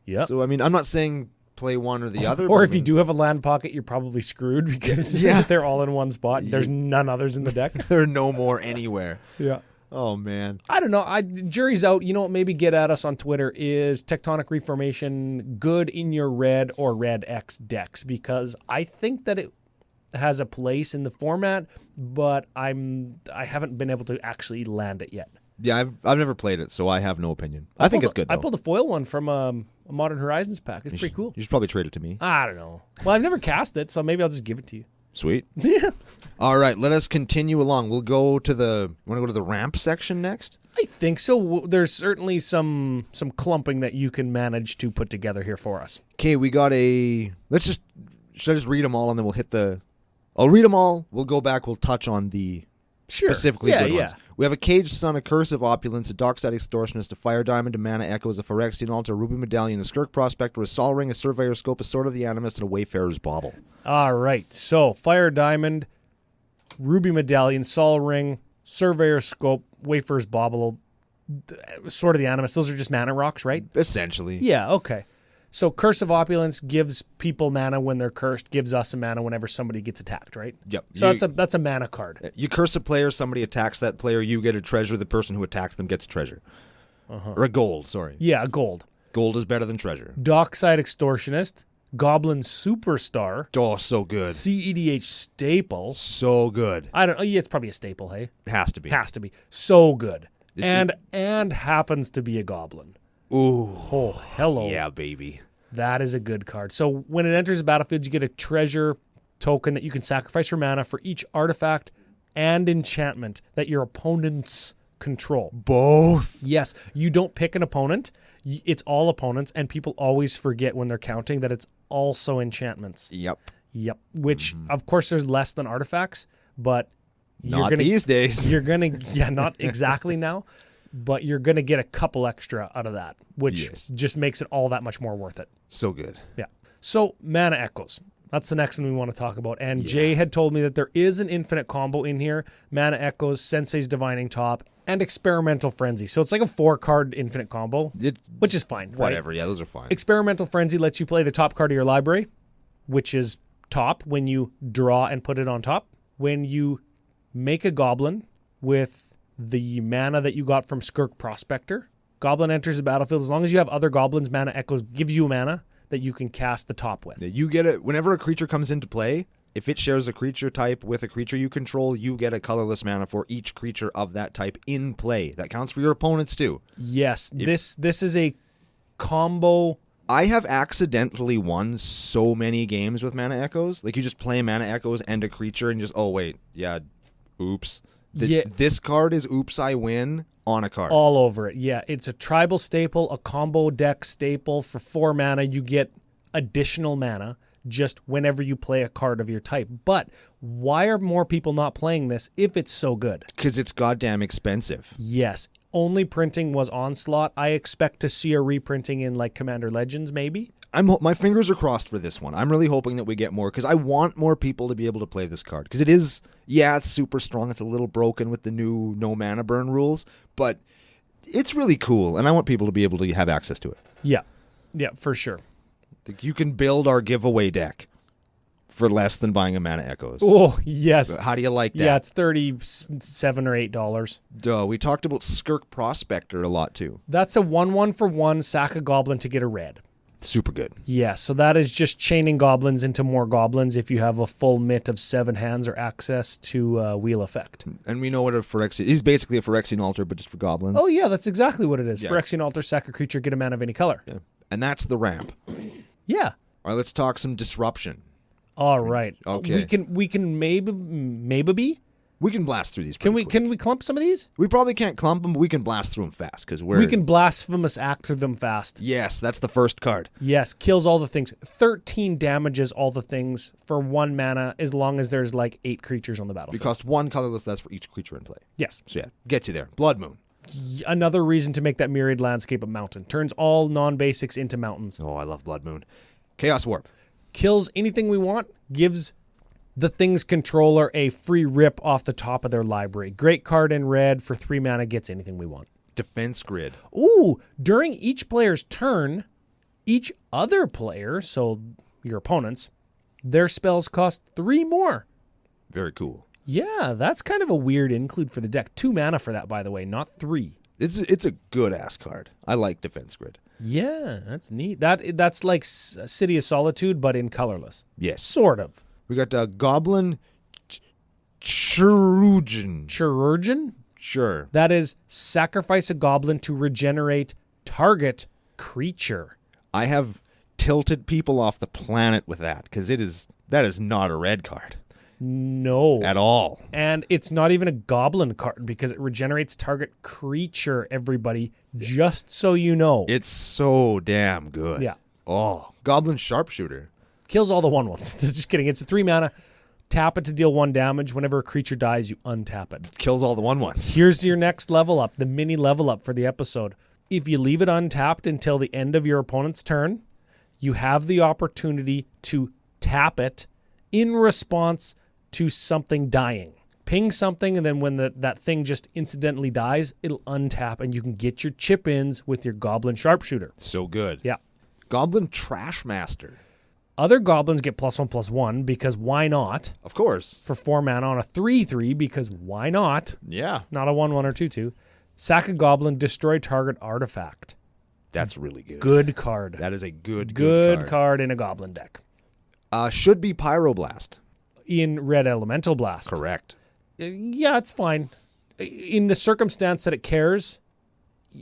Yeah. So, I'm not saying play one or the other. Or if you do have a land pocket, you're probably screwed because they're all in one spot. There's none others in the deck. There are no more anywhere. Yeah. Oh, man. I don't know. Jury's out. Maybe get at us on Twitter. Is Tectonic Reformation good in your red or red X decks? Because I think that it has a place in the format, but I haven't been able to actually land it yet. Yeah, I've never played it, so I have no opinion. I think it's good, though. I pulled a foil one from a Modern Horizons pack. It's pretty cool. You should probably trade it to me. I don't know. Well, I've never cast it, so maybe I'll just give it to you. Sweet. Yeah. All right, let us continue along. We'll go to the... Want to go to the ramp section next? I think so. There's certainly some clumping that you can manage to put together here for us. Okay, we got a... Should I just read them all, and then we'll hit the... I'll read them all. We'll go back. We'll touch on the specifically good ones. We have a Caged Sun, a Curse of Opulence, a Dockside Extortionist, a Fire Diamond, a Mana Echoes, a Phyrexian Altar, a Ruby Medallion, a Skirk Prospector, a Sol Ring, a Surveyor's Scope, a Sword of the Animist, and a Wayfarer's Bauble. All right. So, Fire Diamond, Ruby Medallion, Sol Ring, Surveyor's Scope, Wayfarer's Bauble, Sword of the Animist. Those are just mana rocks, right? Essentially. Yeah, okay. So Curse of Opulence gives people mana when they're cursed, gives us a mana whenever somebody gets attacked, right? Yep. So that's a mana card. You curse a player, somebody attacks that player, you get a treasure, the person who attacks them gets a treasure. Or a gold, sorry. Yeah, a gold. Gold is better than treasure. Dockside Extortionist, Goblin Superstar. Oh, so good. CEDH staple. So good. I don't know. Yeah, it's probably a staple, hey? It has to be. Has to be. So good. And happens to be a goblin. Ooh. Oh, hello. Yeah, baby. That is a good card. So when it enters the battlefield, you get a treasure token that you can sacrifice for mana for each artifact and enchantment that your opponents control. Both. Yes. You don't pick an opponent. It's all opponents, and people always forget when they're counting that it's also enchantments. Yep. Which, of course, there's less than artifacts, but not these days. You're going to, not exactly now. But you're going to get a couple extra out of that, which just makes it all that much more worth it. So good. Yeah. So, Mana Echoes. That's the next one we want to talk about. And Jay had told me that there is an infinite combo in here. Mana Echoes, Sensei's Divining Top, and Experimental Frenzy. So it's like a 4-card infinite combo, which is fine. Whatever, right? Yeah, those are fine. Experimental Frenzy lets you play the top card of your library, which is top when you draw and put it on top. When you make a goblin with the mana that you got from Skirk Prospector, goblin enters the battlefield. As long as you have other goblins, Mana Echoes gives you mana that you can cast the top with. You get it whenever a creature comes into play. If it shares a creature type with a creature you control, you get a colorless mana for each creature of that type in play. That counts for your opponents too. Yes, this is a combo. I have accidentally won so many games with Mana Echoes. Like, you just play Mana Echoes and a creature and just, oh wait, yeah, oops. This card is oops, I win on a card. All over it. Yeah, it's a tribal staple, a combo deck staple. For 4 mana, you get additional mana just whenever you play a card of your type. But why are more people not playing this if it's so good? Because it's goddamn expensive. Yes. Only printing was Onslaught. I expect to see a reprinting in like Commander Legends maybe. My fingers are crossed for this one. I'm really hoping that we get more because I want more people to be able to play this card. Because it is, it's super strong. It's a little broken with the new no mana burn rules, but it's really cool, and I want people to be able to have access to it. Yeah, for sure. You can build our giveaway deck for less than buying a Mana Echoes. Oh, yes. How do you like that? Yeah, it's $37 or $8. We talked about Skirk Prospector a lot, too. That's a 1/1 for 1, sack a goblin to get a red. Super good. Yeah, so that is just chaining goblins into more goblins if you have a full mitt of 7 hands or access to Wheel Effect. And we know what a Phyrexian... He's basically a Phyrexian Altar, but just for goblins. Oh, yeah, that's exactly what it is. Yeah. Phyrexian Altar, sack a creature, get a mana of any color. Yeah. And that's the ramp. Yeah. All right, let's talk some disruption. All right. Okay. We can maybe We can blast through these. Can we clump some of these? We probably can't clump them, but we can blast through them fast because we can blasphemous act through them fast. Yes, that's the first card. Yes, kills all the things. 13 damages all the things for 1 mana as long as there's like 8 creatures on the battlefield. It costs 1 colorless less for each creature in play. Yes. So yeah, gets you there. Blood Moon. Another reason to make that Myriad Landscape a mountain. Turns all non-basics into mountains. Oh, I love Blood Moon. Chaos Warp. Kills anything we want, gives the Thing's controller a free rip off the top of their library. Great card in red for 3 mana, gets anything we want. Defense Grid. Ooh, during each player's turn, each other player, so your opponents, their spells cost 3 more. Very cool. Yeah, that's kind of a weird include for the deck. 2 mana for that, by the way, not 3. It's a good ass card. I like Defense Grid. Yeah, that's neat. That's like City of Solitude, but in colorless. Yes. Sort of. We got Goblin Chirurgeon. Chirurgeon? Sure. That is sacrifice a goblin to regenerate target creature. I have tilted people off the planet with that because that is not a red card. No. At all. And it's not even a goblin card because it regenerates target creature, everybody, just so you know. It's so damn good. Yeah. Oh, Goblin Sharpshooter. Kills all the 1/1s. Just kidding. It's a 3 mana. Tap it to deal 1 damage. Whenever a creature dies, you untap it. Kills all the 1/1s. Here's your next level up, the mini level up for the episode. If you leave it untapped until the end of your opponent's turn, you have the opportunity to tap it in response to something dying. Ping something, and then when that thing just incidentally dies, it'll untap, and you can get your chip-ins with your Goblin Sharpshooter. So good. Yeah. Goblin Trashmaster. Other goblins get +1/+1 because why not? Of course. For 4 mana on a 3/3 because why not? Yeah. Not a 1/1 or 2/2. Sack a goblin, destroy target artifact. That's really good. Good card. That is a good card in a goblin deck. Should be Pyroblast. In Red Elemental Blast. Correct. Yeah, it's fine. In the circumstance that it cares,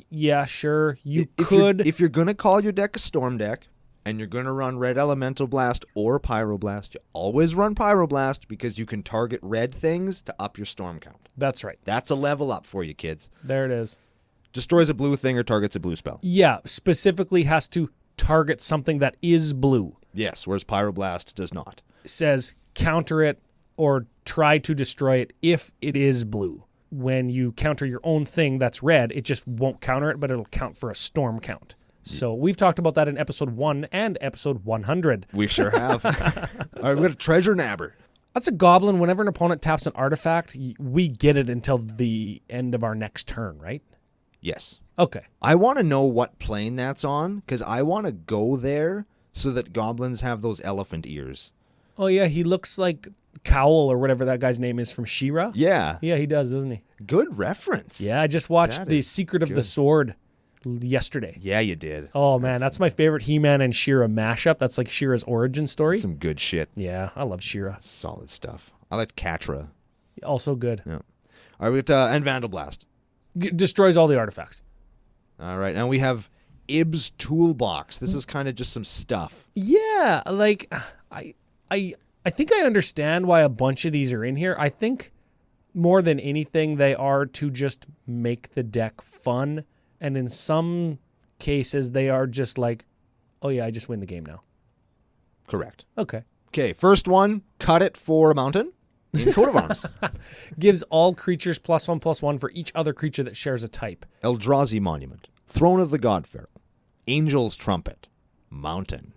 yeah, sure. If you're going to call your deck a Storm deck, and you're going to run Red Elemental Blast or Pyroblast, you always run Pyroblast because you can target red things to up your Storm count. That's right. That's a level up for you, kids. There it is. Destroys a blue thing or targets a blue spell. Yeah, specifically has to target something that is blue. Yes, whereas Pyroblast does not. It says counter it or try to destroy it if it is blue. When you counter your own thing that's red, it just won't counter it, but it'll count for a storm count. So we've talked about that in episode 1 and episode 100. We sure have. All right, we got a treasure nabber. That's a goblin. Whenever an opponent taps an artifact, we get it until the end of our next turn, right? Yes. Okay. I want to know what plane that's on, because I want to go there so that goblins have those elephant ears. Oh, yeah, he looks like Cowl or whatever that guy's name is from She-Ra. Yeah. Yeah, he does, doesn't he? Good reference. Yeah, I just watched That The is Secret of the good. Sword yesterday. Yeah, you did. Oh, man, that's my favorite He-Man and She-Ra mashup. That's like She-Ra's origin story. Some good shit. Yeah, I love She-Ra. Solid stuff. I like Catra. Also good. Yeah. All right, we got and Vandal Blast. Destroys all the artifacts. All right, and we have Ib's Toolbox. This is kind of just some stuff. Yeah, like I think I understand why a bunch of these are in here. I think more than anything they are to just make the deck fun, and in some cases they are just like, oh yeah, I just win the game now. Correct. Okay. Okay, first one, cut it for a mountain in Coat of Arms. Gives all creatures +1/+1 for each other creature that shares a type. Eldrazi Monument, Throne of the God Pharaoh, Angel's Trumpet, Mountain.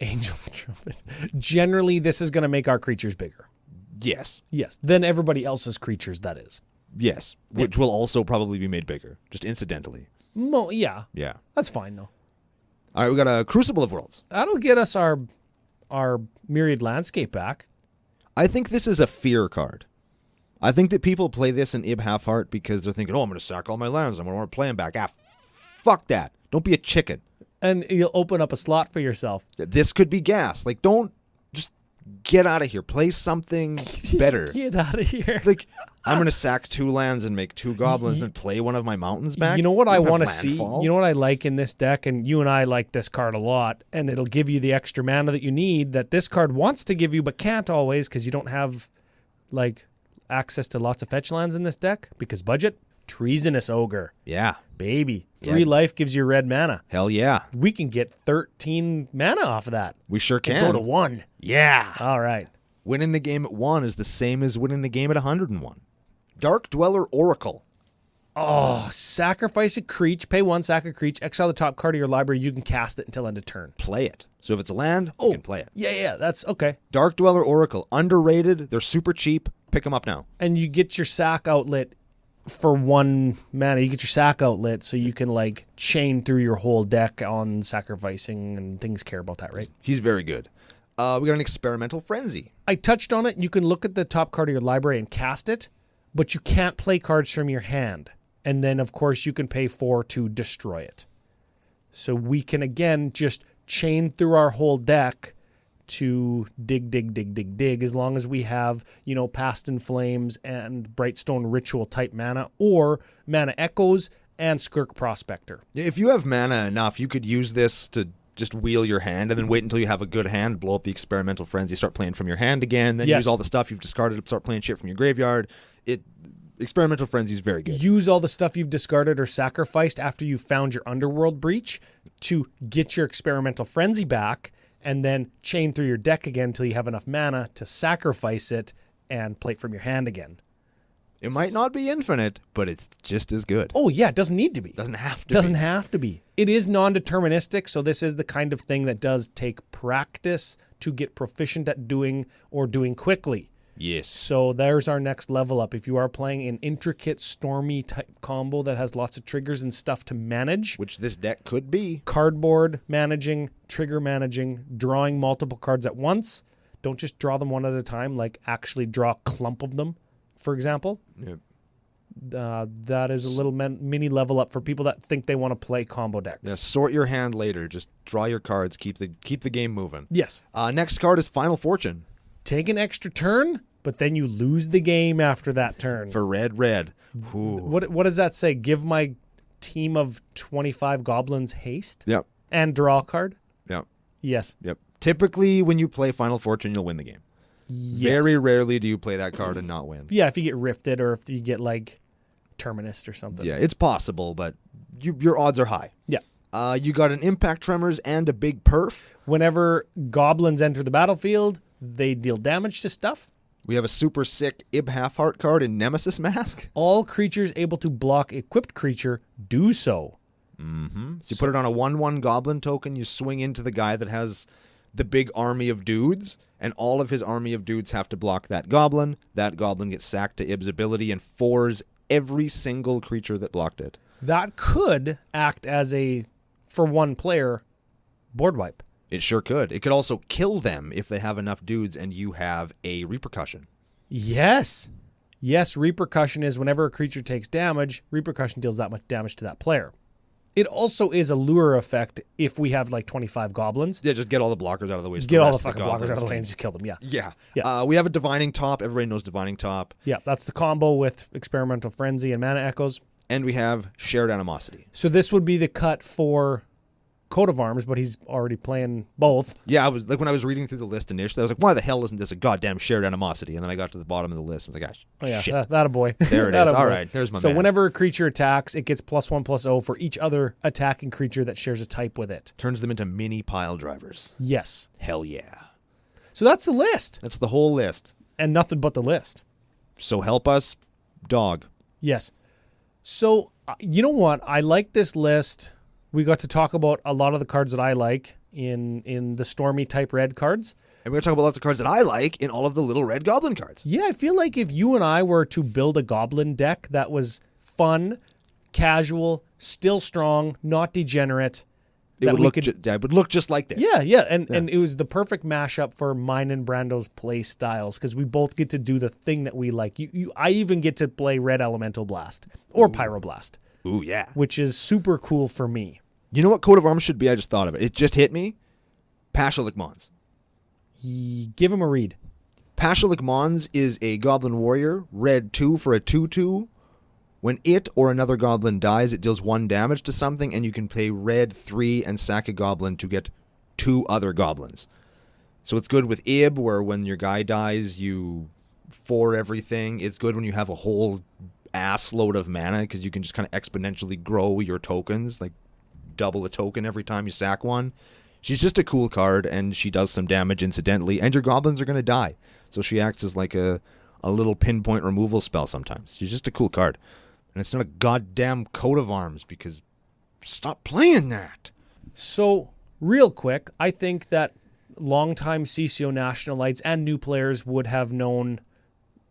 Angel's Trumpet. Generally, this is going to make our creatures bigger. Yes. Yes, than everybody else's creatures, that is. Yes, which will also probably be made bigger, just incidentally. Yeah, Yeah. that's fine, though. All right, we got a Crucible of Worlds. That'll get us our Myriad Landscape back. I think this is a fear card. I think that people play this in Ib Halfheart because they're thinking, oh, I'm going to sack all my lands. I'm going to want to play them back. Fuck that. Don't be a chicken. And you'll open up a slot for yourself. This could be gas. Like, don't just get out of here. Play something better. Get out of here. Like, I'm going to sack 2 lands and make 2 goblins and play one of my mountains back. You know what I don't have want to see? landfall. You know what I like in this deck? And you and I like this card a lot. And it'll give you the extra mana that you need that this card wants to give you but can't always because you don't have, like, access to lots of fetch lands in this deck because budget. Treasonous Ogre. Yeah. Baby. 3 life gives you red mana. Hell yeah. We can get 13 mana off of that. We sure can. And go to 1. Yeah. All right. Winning the game at 1 is the same as winning the game at 101. Dark Dweller Oracle. Oh, sacrifice a creature, pay 1, sack a creature, exile the top card of your library. You can cast it until end of turn. Play it. So if it's a land, you can play it. Yeah, that's okay. Dark Dweller Oracle. Underrated. They're super cheap. Pick them up now. And you get your sack outlet for 1 mana. You get your sack outlet so you can, like, chain through your whole deck on sacrificing, and things care about that, right? He's very good. We got an Experimental Frenzy. I touched on it. You can look at the top card of your library and cast it, but you can't play cards from your hand. And then, of course, you can pay 4 to destroy it. So we can, again, just chain through our whole deck to dig, as long as we have, Past in Flames and Brightstone Ritual type mana, or Mana Echoes and Skirk Prospector. If you have mana enough, you could use this to just wheel your hand and then wait until you have a good hand, blow up the Experimental Frenzy, start playing from your hand again, then Yes. use all the stuff you've discarded, start playing shit from your graveyard. Experimental Frenzy is very good. Use all the stuff you've discarded or sacrificed after you've found your Underworld Breach to get your Experimental Frenzy back, and then chain through your deck again until you have enough mana to sacrifice it and play it from your hand again. It might not be infinite, but it's just as good. Oh, yeah, it doesn't need to be. Doesn't have to Doesn't be. have to be. It is non-deterministic, so this is the kind of thing that does take practice to get proficient at doing or doing quickly. Yes. So there's our next level up. If you are playing an intricate, stormy type combo that has lots of triggers and stuff to manage, Which this deck could be. cardboard managing, trigger managing, drawing multiple cards at once. Don't just draw them one at a time, like actually draw a clump of them, for example. Yep. That is a little mini level up for people that think they want to play combo decks. Yeah, sort your hand later. Just draw your cards. Keep the game moving. Yes. Next card is Final Fortune. Take an extra turn, but then you lose the game after that turn. For red. Ooh. What does that say? Give my team of 25 goblins haste? Yep. And draw a card? Yep. Yes. Yep. Typically, when you play Final Fortune, you'll win the game. Yes. Very rarely do you play that card and not win. Yeah, if you get rifted or if you get, like, Terminus or something. Yeah, it's possible, but your odds are high. Yeah. You got an Impact Tremors and a big perf. Whenever goblins enter the battlefield, they deal damage to stuff. We have a super sick Ib Halfheart card in Nemesis Mask. All creatures able to block equipped creature do so. Mm-hmm. So you put it on a 1/1 goblin token, you swing into the guy that has the big army of dudes, and all of his army of dudes have to block that goblin. That goblin gets sacked to Ib's ability and fours every single creature that blocked it. That could act as a, for one player, board wipe. It sure could. It could also kill them if they have enough dudes and you have a repercussion. Yes. Yes, repercussion is whenever a creature takes damage, repercussion deals that much damage to that player. It also is a lure effect if we have like 25 goblins. Yeah, just get all the blockers out of the way. Get all the fucking blockers out of the way and just kill them, Yeah. Yeah. We have a Divining Top. Everybody knows Divining Top. Yeah, that's the combo with Experimental Frenzy and Mana Echoes. And we have Shared Animosity. So this would be the cut for Coat of Arms, but he's already playing both. Yeah, I was like when I was reading through the list initially, I was like, why the hell isn't this a goddamn Shared Animosity? And then I got to the bottom of the list. I was like, gosh, shit. That a boy. There it is. All right, there's my man. So whenever a creature attacks, it gets +1/+0 for each other attacking creature that shares a type with it. Turns them into mini pile drivers. Yes. Hell yeah. So that's the list. That's the whole list. And nothing but the list. So help us, dog. Yes. So, you know what? I like this list. We got to talk about a lot of the cards that I like in the Stormy type red cards. And we're going to talk about lots of cards that I like in all of the little red goblin cards. Yeah, I feel like if you and I were to build a goblin deck that was fun, casual, still strong, not degenerate, It would look just like this. Yeah. And it was the perfect mashup for mine and Brando's play styles because we both get to do the thing that we like. I even get to play Red Elemental Blast or Pyroblast. Ooh, yeah. Which is super cool for me. You know what Coat of Arms should be? I just thought of it. It just hit me. Pashalik Mons. Give him a read. Pashalik Mons is a Goblin Warrior, red 2 for a 2/2. When it or another goblin dies, it deals 1 damage to something, and you can pay red 3 and sack a goblin to get 2 other goblins. So it's good with Ib, where when your guy dies, you 4 everything. It's good when you have a whole ass load of mana, because you can just kind of exponentially grow your tokens, like double a token every time you sack one. She's just a cool card, and she does some damage incidentally, and your goblins are going to die. So she acts as like a little pinpoint removal spell sometimes. She's just a cool card. And it's not a goddamn Coat of Arms, because stop playing that. So, real quick, I think that longtime CCO Nationalites and new players would have known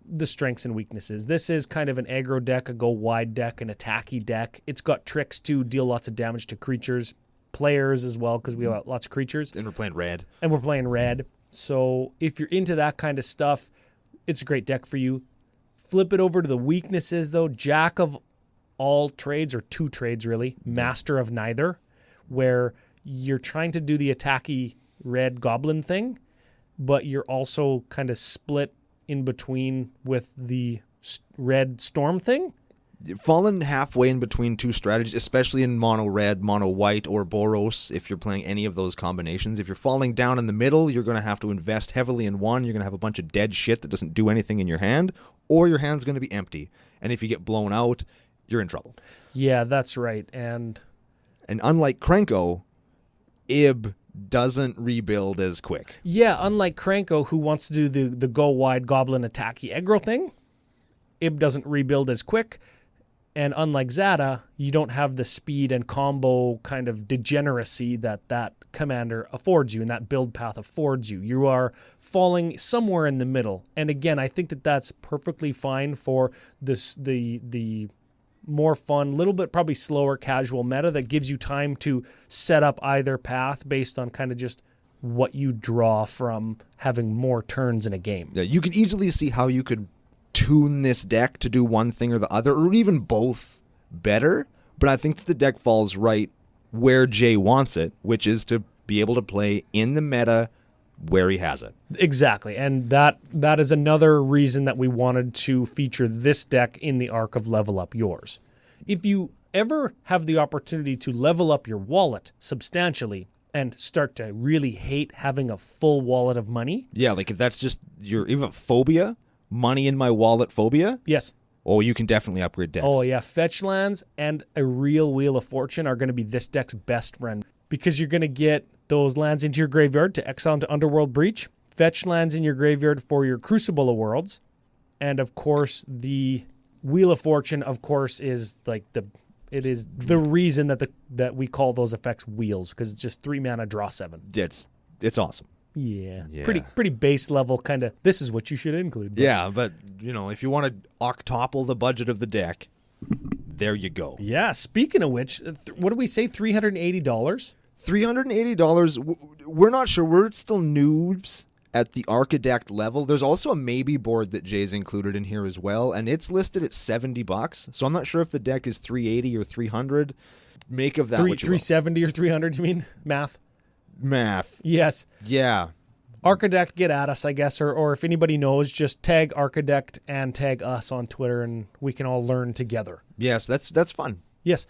the strengths and weaknesses. This is kind of an aggro deck, a go wide deck, an attacky deck. It's got tricks to deal lots of damage to creatures, players as well, because we have lots of creatures. And we're playing red. So if you're into that kind of stuff, it's a great deck for you. Flip it over to the weaknesses, though. Jack of all trades, or 2 trades really, master of neither, where you're trying to do the attacky red goblin thing, but you're also kind of split in between with the red storm thing. Fallen halfway in between 2 strategies, especially in mono red, mono white, or Boros, if you're playing any of those combinations. If you're falling down in the middle, you're going to have to invest heavily in one. You're going to have a bunch of dead shit that doesn't do anything in your hand, or your hand's going to be empty. And if you get blown out, you're in trouble. Yeah, that's right. And unlike Krenko, Ib doesn't rebuild as quick. Yeah, unlike Krenko, who wants to do the go wide goblin attacky aggro thing, Ib doesn't rebuild as quick. And unlike Zada, you don't have the speed and combo kind of degeneracy that commander affords you and that build path affords you. You are falling somewhere in the middle. And again, I think that that's perfectly fine for the more fun, little bit probably slower casual meta that gives you time to set up either path based on kind of just what you draw from having more turns in a game. Yeah, you can easily see how you could tune this deck to do one thing or the other, or even both better, but I think that the deck falls right where Jay wants it, which is to be able to play in the meta where he has it. Exactly, and that is another reason that we wanted to feature this deck in the arc of Level Up Yours. If you ever have the opportunity to level up your wallet substantially and start to really hate having a full wallet of money... Yeah, like if that's just your even phobia... money in my wallet phobia? Yes. Oh, you can definitely upgrade decks. Oh, yeah. Fetch lands and a real Wheel of Fortune are going to be this deck's best friend because you're going to get those lands into your graveyard to exile into Underworld Breach, fetch lands in your graveyard for your Crucible of Worlds, and, of course, the Wheel of Fortune, of course, is like the It is the reason that we call those effects wheels, because it's just 3 mana, draw 7. It's awesome. Yeah. Yeah. Pretty base level kind of. This is what you should include. But. Yeah, but if you want to octuple the budget of the deck, there you go. Yeah. Speaking of which, what do we say? $380. $380. We're not sure. We're still noobs at the Archidect level. There's also a maybe board that Jay's included in here as well, and it's listed at $70. So I'm not sure if the deck is $380 or $300. Make of that what you will. $370 or $300? You mean math? Yes. Yeah. Archidect, get at us, I guess, or if anybody knows, just tag Archidect and tag us on Twitter, and we can all learn together. Yes, that's fun. Yes.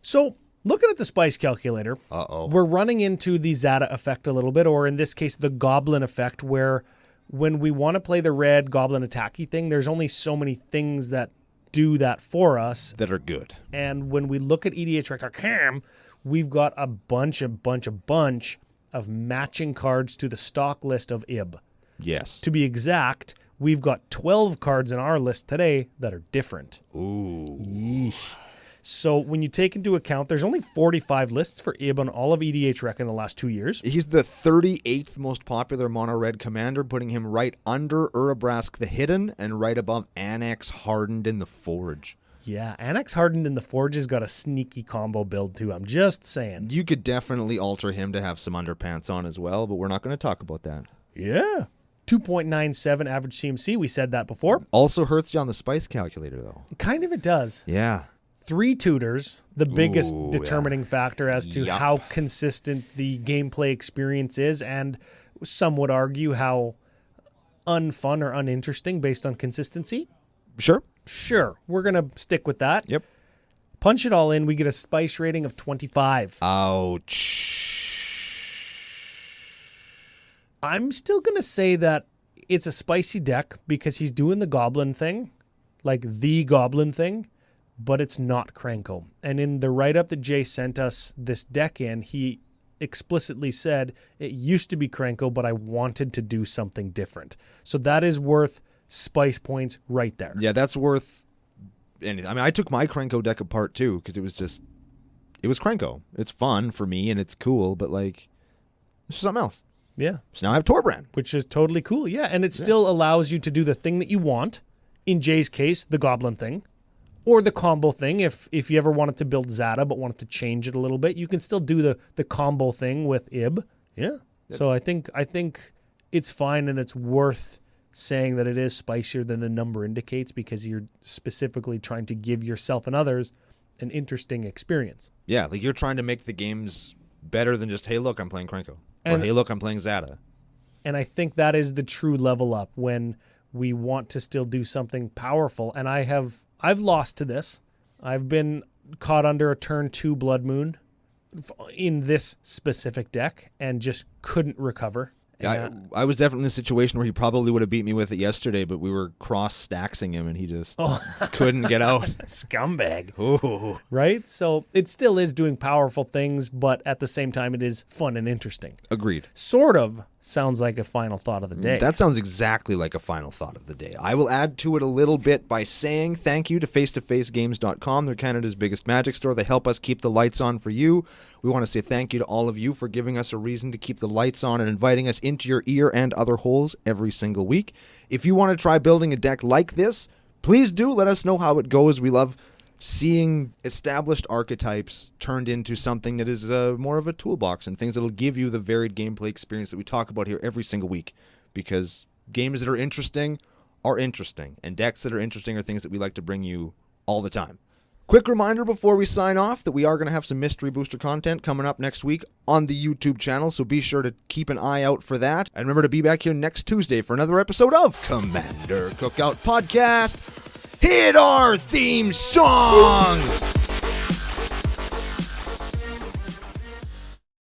So, looking at the spice calculator, we're running into the Zada effect a little bit, or in this case, the Goblin effect, where when we want to play the red Goblin attacky thing, there's only so many things that do that for us. That are good. And when we look at EDH Rector Cam, we've got a bunch of matching cards to the stock list of IB. Yes. To be exact, we've got 12 cards in our list today that are different. Ooh. Yeesh. So when you take into account, there's only 45 lists for IB on all of EDH Rec in the last 2 years. He's the 38th most popular mono-red commander, putting him right under Urabrask the Hidden and right above Annex Hardened in the Forge. Yeah, Annex Hardened in the Forge has got a sneaky combo build too. I'm just saying. You could definitely alter him to have some underpants on as well, but we're not going to talk about that. Yeah. 2.97 average CMC. We said that before. Also hurts you on the spice calculator, though. Kind of it does. Yeah. 3 tutors, the biggest determining factor as to how consistent the gameplay experience is, and some would argue how unfun or uninteresting based on consistency. Sure, we're going to stick with that. Yep. Punch it all in, we get a spice rating of 25. Ouch. I'm still going to say that it's a spicy deck because he's doing the Goblin thing, like the Goblin thing, but it's not Krenko. And in the write-up that Jay sent us this deck in, he explicitly said, it used to be Krenko, but I wanted to do something different. So that is worth spice points right there. Yeah, that's worth anything. I mean, I took my Krenko deck apart too because it was Krenko. It's fun for me and it's cool, but like, it's something else. Yeah. So now I have Torbrand, which is totally cool. Yeah, and it still allows you to do the thing that you want. In Jay's case, the Goblin thing, or the combo thing. If you ever wanted to build Zada but wanted to change it a little bit, you can still do the combo thing with IB. Yeah. So I think it's fine, and it's worth saying that it is spicier than the number indicates because you're specifically trying to give yourself and others an interesting experience. Yeah, like you're trying to make the games better than just, hey, look, I'm playing Krenko. Or, hey, look, I'm playing Zada. And I think that is the true level up when we want to still do something powerful. And I've lost to this. I've been caught under a turn 2 Blood Moon in this specific deck and just couldn't recover. I was definitely in a situation where he probably would have beat me with it yesterday, but we were cross-staxing him, and he just couldn't get out. Scumbag. Ooh. Right? So it still is doing powerful things, but at the same time, it is fun and interesting. Agreed. Sort of sounds like a final thought of the day. That sounds exactly like a final thought of the day. I will add to it a little bit by saying thank you to face-to-facegames.com. They're Canada's biggest Magic store. They help us keep the lights on for you. We want to say thank you to all of you for giving us a reason to keep the lights on and inviting us into your ear and other holes every single week. If you want to try building a deck like this, please do let us know how it goes. We love seeing established archetypes turned into something that is more of a toolbox and things that will give you the varied gameplay experience that we talk about here every single week, because games that are interesting, and decks that are interesting are things that we like to bring you all the time. Quick reminder before we sign off that we are going to have some Mystery Booster content coming up next week on the YouTube channel, so be sure to keep an eye out for that. And remember to be back here next Tuesday for another episode of Commander Cookout Podcast. Hit our theme song!